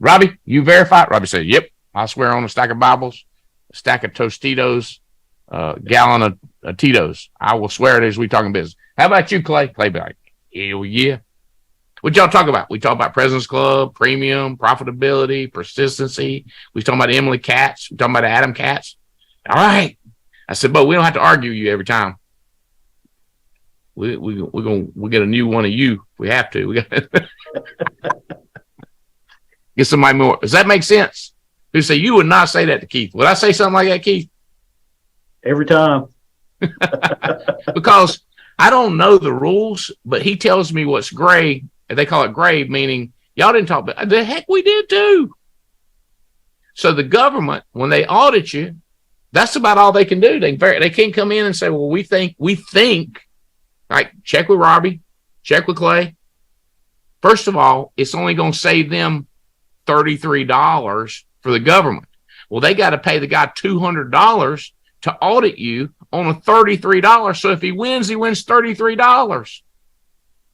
Robbie, you verify? Robbie said, yep. I swear on a stack of Bibles, a stack of Tostitos, a gallon of Tito's. I will swear it is we talking business. How about you, Clay? Clay be like, hell yeah. What y'all talk about? We talk about President's Club, premium, profitability, persistency. We talking about Emily Katz. We talking about Adam Katz. All right. I said, but we don't have to argue you every time. We're get a new one of you if we have to. We got get somebody more. Does that make sense? Who say you would not say that to Keith? Would I say something like that, Keith? Every time. Because I don't know the rules, but he tells me what's gray. And they call it gray, meaning y'all didn't talk about the heck we did too. So the government, when they audit you, that's about all they can do. They can't come in and say, well, we think, like, check with Robbie, check with Clay. First of all, it's only going to save them $33 for the government. Well, they got to pay the guy $200 to audit you on a $33. So if he wins $33.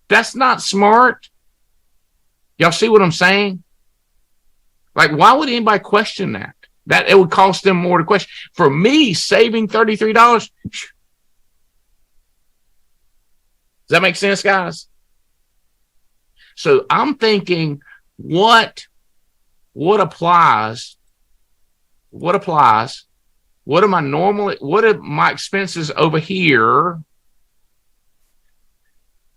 That's not smart. Y'all see what I'm saying? Like, why would anybody question that? That it would cost them more to question. For me, saving $33. Does that make sense, guys? So I'm thinking, what applies? What are my expenses over here?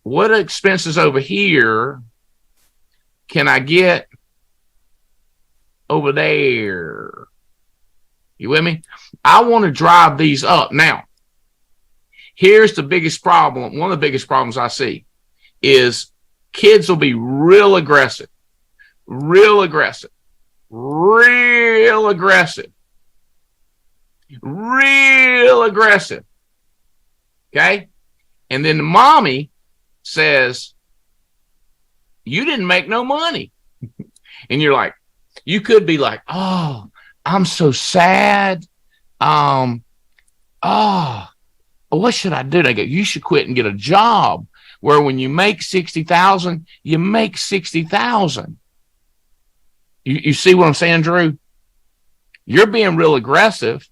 What expenses over here can I get over there? You with me? I want to drive these up. Now, here's the biggest problem. One of the biggest problems I see is kids will be real aggressive. real aggressive, real aggressive, real aggressive. Okay. And then the mommy says, you didn't make no money. And you're like, you could be like, oh, I'm so sad. What should I do? They go, you should quit and get a job where when you make 60,000, you make 60,000. You see what I'm saying, Drew? You're being real aggressive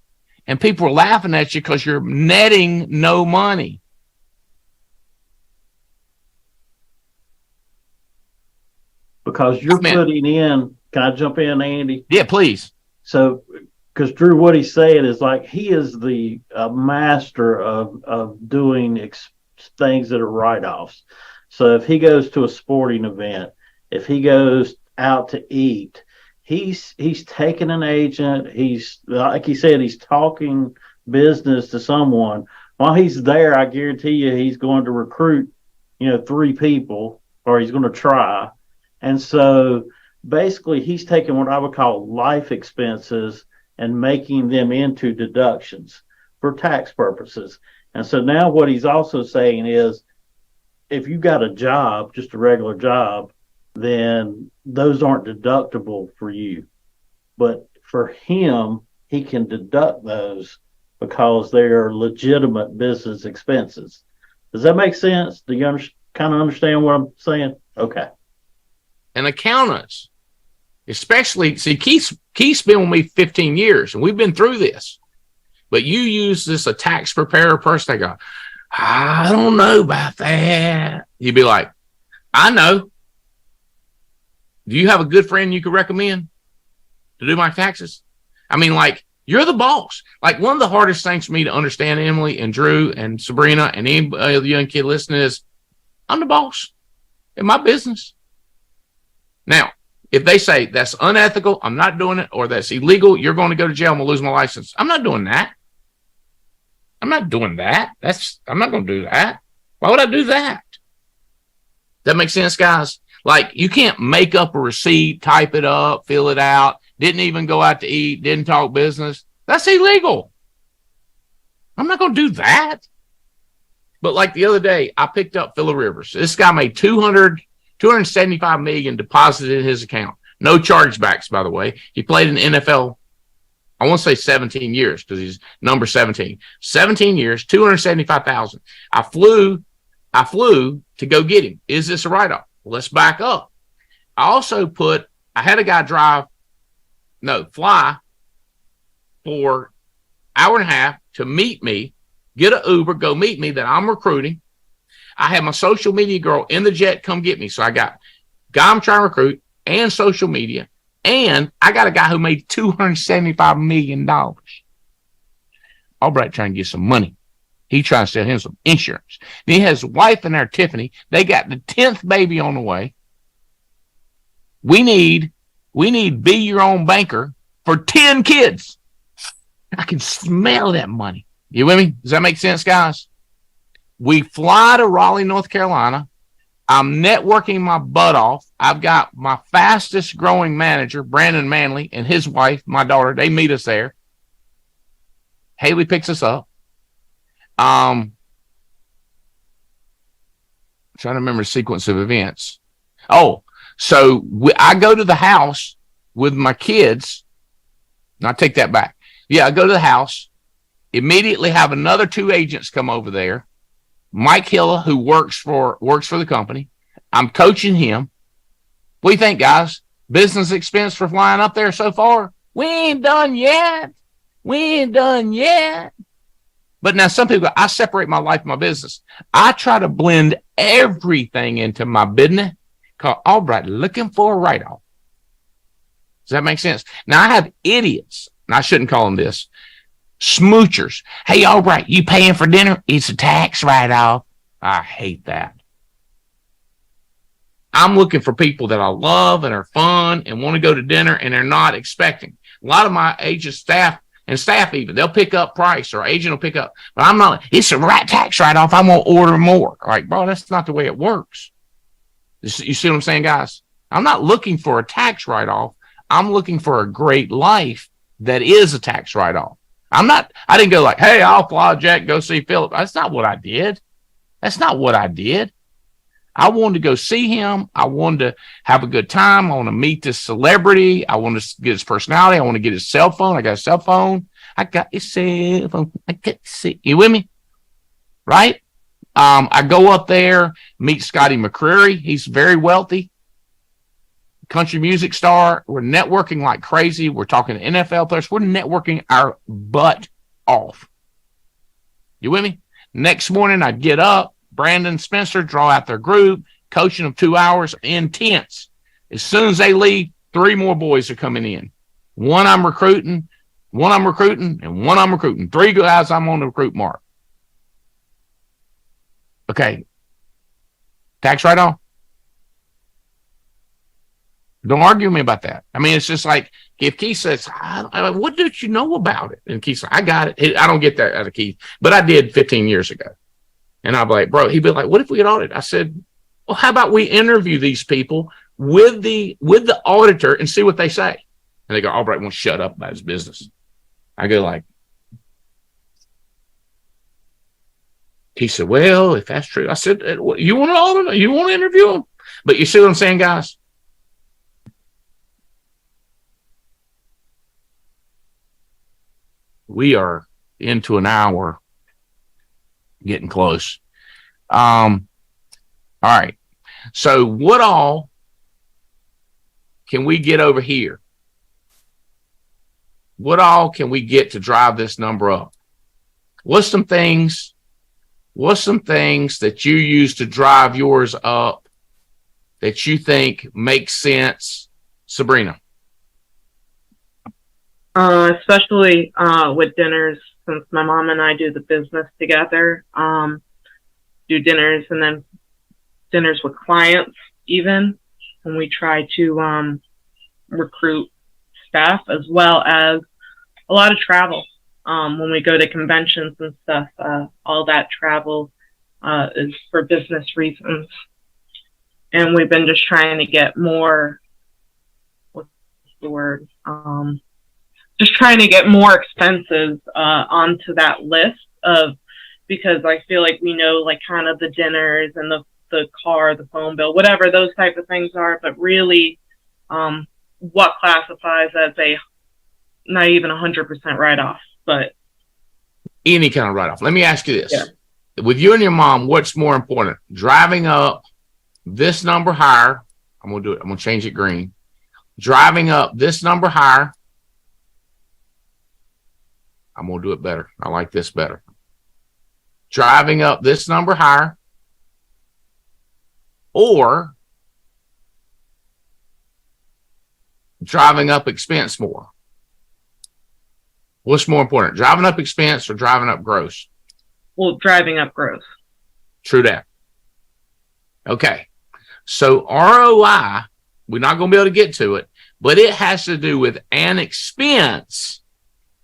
and people are laughing at you because you're netting no money. Because you're putting in, can I jump in, Andy? Yeah, please. So, because Drew, what he's saying is like he is the master of doing things that are write-offs. So if he goes to a sporting event, if he goes out to eat, he's taking an agent. He's, like he said, he's talking business to someone. While he's there, I guarantee you he's going to recruit, 3 people, or he's going to try. And so basically he's taking what I would call life expenses and making them into deductions for tax purposes. And so now what he's also saying is, if you got a job, just a regular job, then those aren't deductible for you. But for him, he can deduct those because they are legitimate business expenses. Does that make sense? Do you kind of understand what I'm saying? Okay. And accountants, especially, see, Keith's been with me 15 years, and we've been through this. But you use this, a tax preparer person, they go, I don't know about that. You'd be like, I know. Do you have a good friend you could recommend to do my taxes? I mean, like, you're the boss. Like, one of the hardest things for me to understand, Emily and Drew and Sabrina and any young kid listening, is I'm the boss in my business. Now, if they say that's unethical, I'm not doing it, or that's illegal, you're going to go to jail, I'm going to lose my license. I'm not doing that. I'm not doing that. I'm not going to do that. Why would I do that? That makes sense, guys? Like, you can't make up a receipt, type it up, fill it out, didn't even go out to eat, didn't talk business. That's illegal. I'm not going to do that. But like the other day, I picked up Phillip Rivers. This guy made $275 million deposited in his account. No chargebacks, by the way. He played in the NFL, I want to say 17 years because he's number 17. 17 years, $275,000. I flew to go get him. Is this a write-off? Let's back up. I had a guy fly for an hour and a half to meet me, get an Uber, go meet me that I'm recruiting. I had my social media girl in the jet come get me. So I got guy I'm trying to recruit and social media. And I got a guy who made $275 million. Albright trying to get some money. He trying to sell him some insurance. Then he has a wife in there, Tiffany. They got the 10th baby on the way. We need be your own banker for 10 kids. I can smell that money. You with me? Does that make sense, guys? We fly to Raleigh, North Carolina. I'm networking my butt off. I've got my fastest growing manager, Brandon Manley, and his wife, my daughter. They meet us there. Haley picks us up. Trying to remember the sequence of events. Oh, so I go to the house with my kids. No, I take that back. Yeah, I go to the house. Immediately have another 2 agents come over there. Mike Hilla, who works for the company. I'm coaching him. What do you think, guys? Business expense for flying up there so far? We ain't done yet. But now some people, I separate my life from my business. I try to blend everything into my business. Called Albright, looking for a write-off. Does that make sense? Now I have idiots, and I shouldn't call them this, smoochers. Hey, Albright, you paying for dinner? It's a tax write-off. I hate that. I'm looking for people that I love and are fun and want to go to dinner, and they're not expecting. A lot of my agent staff even, they'll pick up price, or agent will pick up. But I'm not, it's a tax write-off. I'm going to order more. Like, bro, that's not the way it works. You see what I'm saying, guys? I'm not looking for a tax write-off. I'm looking for a great life that is a tax write-off. I didn't go like, hey, I'll fly Jack, go see Philip. That's not what I did. I wanted to go see him. I wanted to have a good time. I want to meet this celebrity. I want to get his personality. I want to get his cell phone. I got a cell phone. I got his cell phone. I got to see. You with me? Right? I go up there, meet Scotty McCreery. He's very wealthy. Country music star. We're networking like crazy. We're talking to NFL players. We're networking our butt off. You with me? Next morning, I get up. Brandon Spencer draw out their group, coaching them 2 hours, intense. As soon as they leave, 3 more boys are coming in. One I'm recruiting, and one I'm recruiting. 3 guys I'm on the recruit mark. Okay. Tax write-off? Don't argue with me about that. I mean, it's just like if Keith says, what did you know about it? And Keith's like, I got it. I don't get that out of Keith, but I did 15 years ago. And I'd be like, bro, he'd be like, what if we get audited? I said, well, how about we interview these people with the auditor and see what they say? And they go, Albright won't shut up about his business. I go like, he said, well, if that's true, I said, you want to audit? You want to interview him? But you see what I'm saying, guys? We are into an hour. Getting close. All right. So what all can we get over here? What all can we get to drive this number up? What's some things that you use to drive yours up that you think makes sense, Sabrina? Especially with dinners. Since my mom and I do the business together, do dinners and then dinners with clients even, and we try to recruit staff as well as a lot of travel. When we go to conventions and stuff, all that travel is for business reasons. And we've been just trying to get more, what's the word? Just trying to get more expenses onto that list of, because I feel like we know like kind of the dinners and the car, the phone bill, whatever those type of things are, but really what classifies as a not even 100% write-off, but any kind of write-off. Let me ask you this. Yeah. With you and your mom, what's more important? Driving up this number higher. I'm going to do it. I'm going to change it green. Driving up this number higher. I'm going to do it better. I like this better. Driving up this number higher or driving up expense more. What's more important, driving up expense or driving up gross? Well, driving up gross. True that. Okay. So ROI, we're not going to be able to get to it, but it has to do with an expense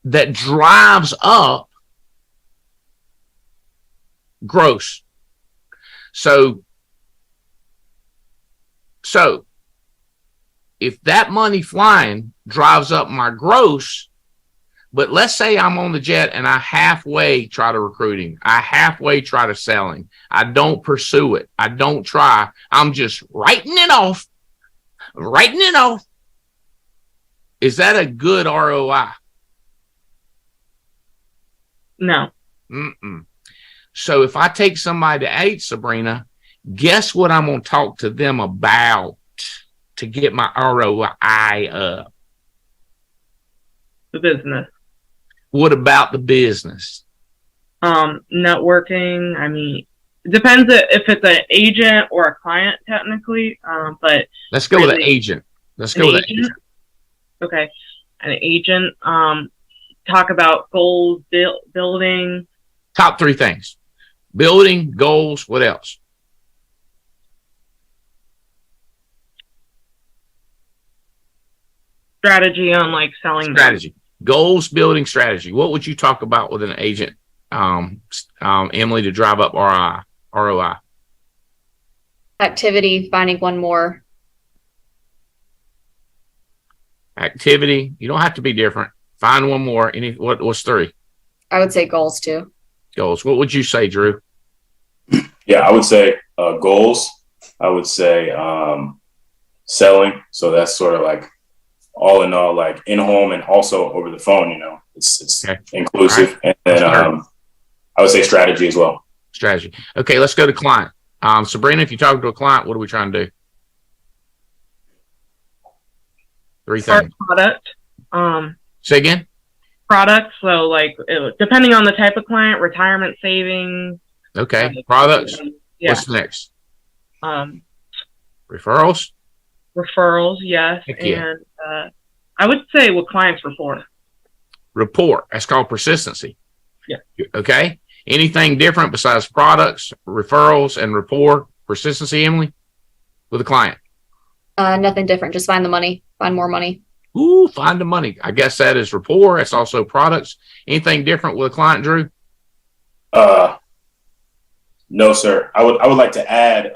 that drives up gross. So if that money flying drives up my gross, but let's say I'm on the jet and I halfway try to recruiting, I halfway try to selling, I don't pursue it, I don't try, I'm just writing it off. Is that a good ROI? No. So if I take somebody to 8, Sabrina, guess what I'm going to talk to them about to get my ROI up? The business. What about the business? Networking. I mean, it depends if it's an agent or a client technically. But let's go with an agent. Okay. An agent. Talk about goals, building. Top 3 things. Building, goals, what else? Strategy on like selling. Strategy. Goals, building, strategy. What would you talk about with an agent, Emily, to drive up ROI? Activity, finding one more. activity. You don't have to be different. Find one more. What's 3? I would say goals too. Goals. What would you say, Drew? Yeah, I would say goals. I would say selling. So that's sort of like all in all, like in home and also over the phone. It's okay. Inclusive. Right. And then I would say strategy as well. Strategy. Okay, let's go to client. Sabrina, if you're talking to a client, what are we trying to do? 3 things. Product. Say again? Products. So like depending on the type of client, retirement savings. Okay. Products. Yeah. What's next? Referrals. Referrals, yes. Yeah. And I would say what clients rapport. Rapport. That's called persistency. Yeah. Okay. Anything different besides products, referrals, and rapport, persistency, Emily, with a client? Nothing different. Just find the money. Find more money. Ooh, find the money. I guess that is rapport. It's also products. Anything different with a client, Drew? No, sir. I would like to add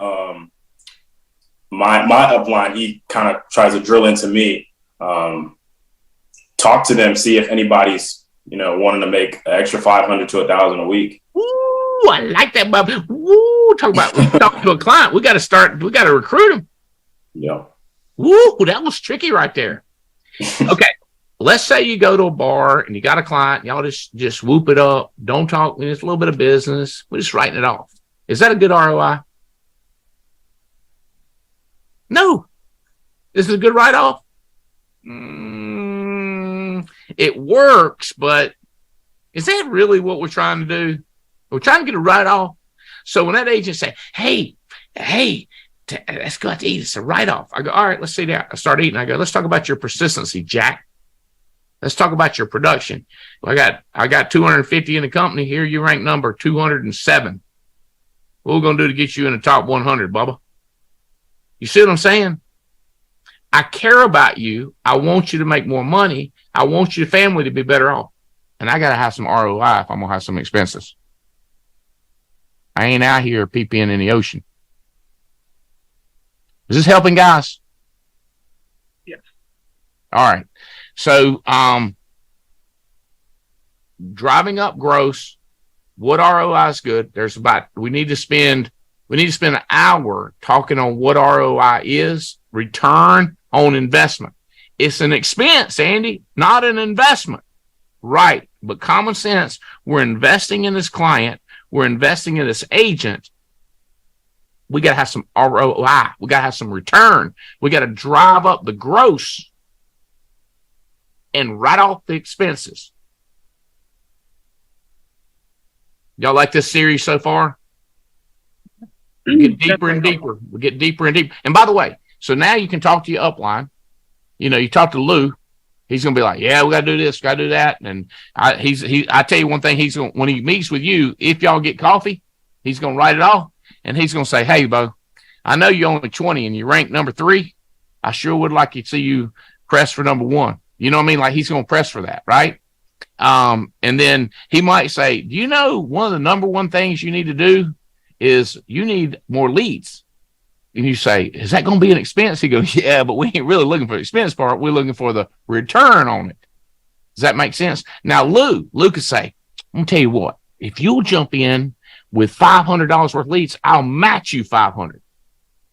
my upline. He kind of tries to drill into me. Talk to them, see if anybody's wanting to make an extra $500 to $1,000 a week. Ooh, I like that, Bob. Ooh, talk to a client. We got to recruit them. Yeah. Ooh, that was tricky right there. Okay. Let's say you go to a bar and you got a client, y'all just whoop it up. Don't talk. It's a little bit of business. We're just writing it off. Is that a good ROI? No. Is it a good write-off? It works, but is that really what we're trying to do? We're trying to get a write-off. So when that agent say, hey, let's go out to eat, it's a write-off. I go, all right, let's see that. I start eating. I go, let's talk about your persistency, Jack. Let's talk about your production. I got 250 in the company. Here you rank number 207. What we're going to do to get you in the top 100, Bubba? You see what I'm saying? I care about you. I want you to make more money. I want your family to be better off. And I got to have some ROI if I'm going to have some expenses. I ain't out here peeing in the ocean. Is this helping, guys? Yes. All right. So, driving up gross, what ROI is good? We need to spend an hour talking on what ROI is, return on investment. It's an expense, Andy, not an investment. Right. But common sense, we're investing in this client. We're investing in this agent. We got to have some ROI. We got to have some return. We got to drive up the gross and write off the expenses. Y'all like this series so far? We get deeper and deeper. We get deeper and deeper. And by the way, so now you can talk to your upline. You talk to Lou. He's going to be like, yeah, we got to do this, got to do that. And I tell you one thing, when he meets with you, if y'all get coffee, he's going to write it off. And he's going to say, hey, Bo, I know you're only 20 and you rank number 3. I sure would like to see you press for number 1. You know what I mean? Like he's going to press for that, right? And then he might say, do you know one of the number 1 things you need to do is you need more leads? And you say, is that going to be an expense? He goes, yeah, but we ain't really looking for the expense part. We're looking for the return on it. Does that make sense? Now, Lou could say, I'm going to tell you what, if you'll jump in with $500 worth of leads, I'll match you 500.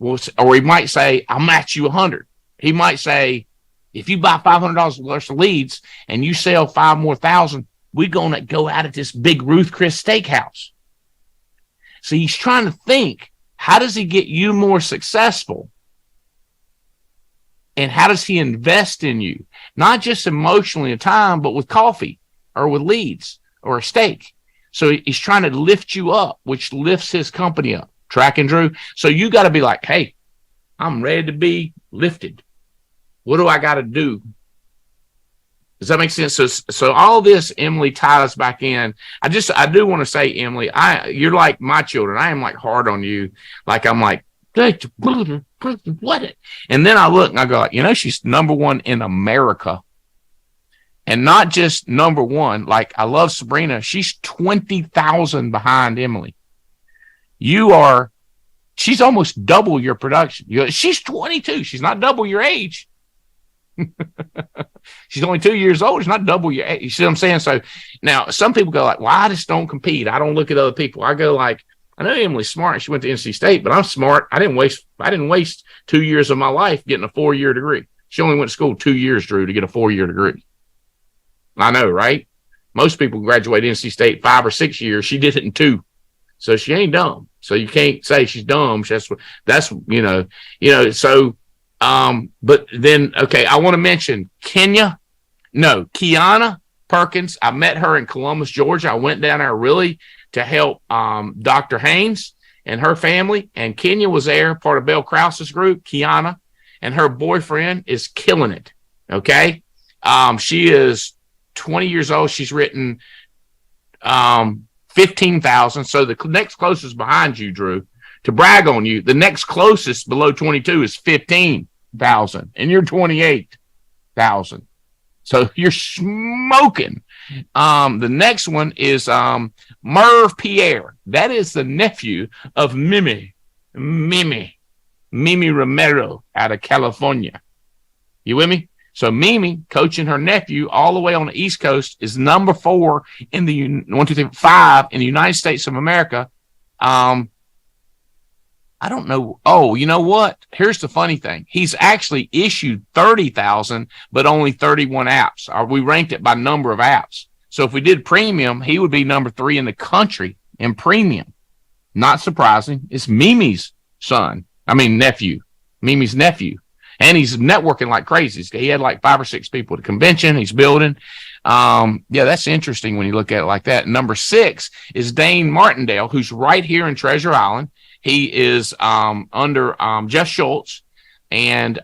Well, or he might say, I'll match you 100. He might say, if you buy $500 worth of leads and you sell 5 more thousand, we're going to go out at this big Ruth Chris steakhouse. So he's trying to think, how does he get you more successful? And how does he invest in you? Not just emotionally in time, but with coffee or with leads or a steak. So he's trying to lift you up, which lifts his company up. Track and Drew. So you got to be like, hey, I'm ready to be lifted. What do I got to do? Does that make sense? So all this, Emily, ties back in. I do want to say, Emily, you're like my children. I am like hard on you. Like I'm like, what? And then I look and I go, she's number 1 in America. And not just number 1. Like I love Sabrina. She's 20,000 behind Emily. She's almost double your production. She's 22. She's not double your age. She's only 2 years old. She's not double your age. You see what I'm saying? So now some people go like, well, I just don't compete. I don't look at other people. I go like, I know Emily's smart. She went to NC State, but I'm smart. I didn't waste 2 years of my life getting a 4-year degree. She only went to school 2 years, Drew, to get a 4-year degree. I know, right? Most people graduate NC State 5 or 6 years. She did it in 2. So she ain't dumb. So you can't say she's dumb. That's so, but then, okay, I want to mention Kiana Perkins. I met her in Columbus, Georgia. I went down there really to help Dr. Haynes and her family. And Kenya was there, part of Belle Krause's group, Kiana, and her boyfriend is killing it. Okay. She is 20 years old. She's written 15,000. So the next closest behind you, Drew, to brag on you, the next closest below 22 is 15,000, and you're 28,000. So you're smoking. The next one is Merv Pierre. That is the nephew of Mimi Romero out of California. You with me? So Mimi, coaching her nephew all the way on the East Coast, is number 4 in the 5 in the United States of America. I don't know. Oh, you know what? Here's the funny thing. He's actually issued 30,000, but only 31 apps. We ranked it by number of apps. So if we did premium, he would be number 3 in the country in premium. Not surprising. It's Mimi's nephew. Mimi's nephew. And he's networking like crazy. He had like 5 or 6 people at the convention. He's building. Yeah, that's interesting when you look at it like that. Number 6 is Dane Martindale, who's right here in Treasure Island. He is under Jeff Schultz and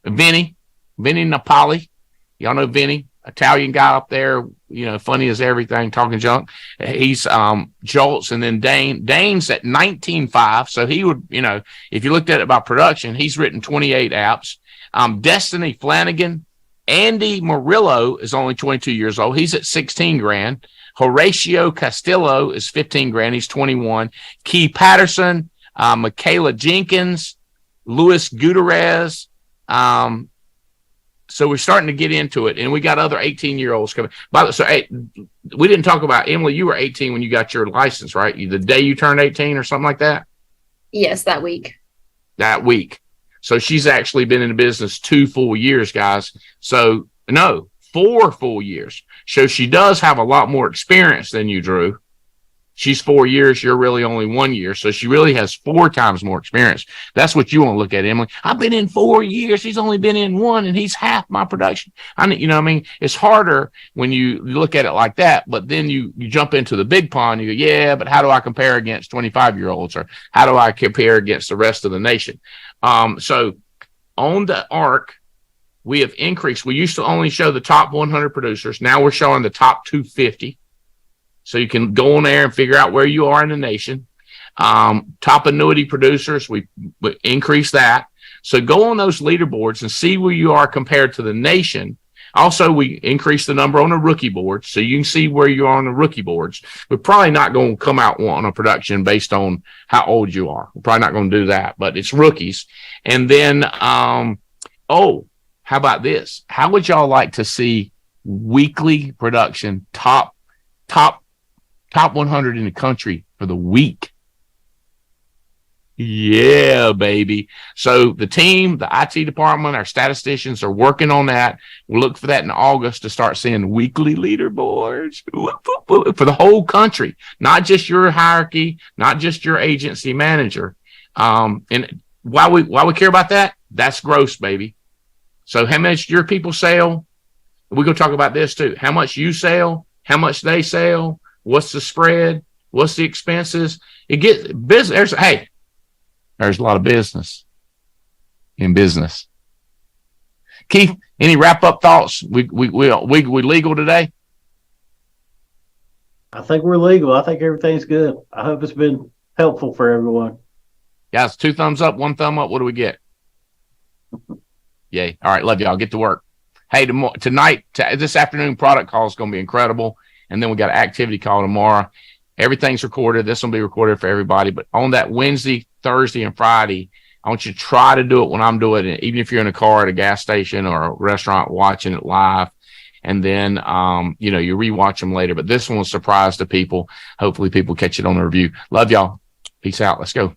Vinny Napoli. Y'all know Vinny, Italian guy up there, funny as everything, talking junk. He's Schultz, and then Dane's at 19.5. So he would, if you looked at it by production, he's written 28 apps. Destiny Flanagan, Andy Murillo is only 22 years old. He's at 16 grand. Horatio Castillo is 15 grand. He's 21. Key Patterson, Michaela Jenkins, Luis Gutierrez. So we're starting to get into it, and we got other 18-year-olds coming. We didn't talk about Emily. You were 18 when you got your license, right? The day you turned 18 or something like that? Yes, that week. So she's actually been in the business 2 full years, guys. So no, 4 full years. So she does have a lot more experience than you, Drew. She's 4 years. You're really only 1 year. So she really has 4 times more experience. That's what you want to look at, Emily. I've been in 4 years. He's only been in 1, and he's half my production. It's harder when you look at it like that, but then you jump into the big pond. You go, yeah, but how do I compare against 25-year-olds, or how do I compare against the rest of the nation? So on the ARC, we have increased. We used to only show the top 100 producers. Now we're showing the top 250. So you can go on there and figure out where you are in the nation. Top annuity producers, we increased that. So go on those leaderboards and see where you are compared to the nation. Also, we increased the number on the rookie boards, so you can see where you are on the rookie boards. We're probably not going to come out on a production based on how old you are. We're probably not going to do that, but it's rookies. And then, how about this? How would y'all like to see weekly production top 100 in the country for the week? Yeah, baby. So the team, the IT department, our statisticians are working on that. We'll look for that in August to start seeing weekly leaderboards for the whole country, not just your hierarchy, not just your agency manager. And why we care about that? That's gross, baby. So how much your people sell? We're going to talk about this too. How much you sell, how much they sell, what's the spread, what's the expenses? It gets business. There's a lot of business in business. Keith, any wrap up thoughts? We legal today? I think we're legal. I think everything's good. I hope it's been helpful for everyone. Guys, 2 thumbs up, 1 thumb up. What do we get? Yay. All right. Love y'all. Get to work. Hey, this afternoon product call is going to be incredible. And then we got an activity call tomorrow. Everything's recorded. This will be recorded for everybody. But on that Wednesday, Thursday, and Friday, I want you to try to do it when I'm doing it, even if you're in a car at a gas station or a restaurant watching it live. And then, you rewatch them later. But this one was a surprise to people. Hopefully people catch it on the review. Love y'all. Peace out. Let's go.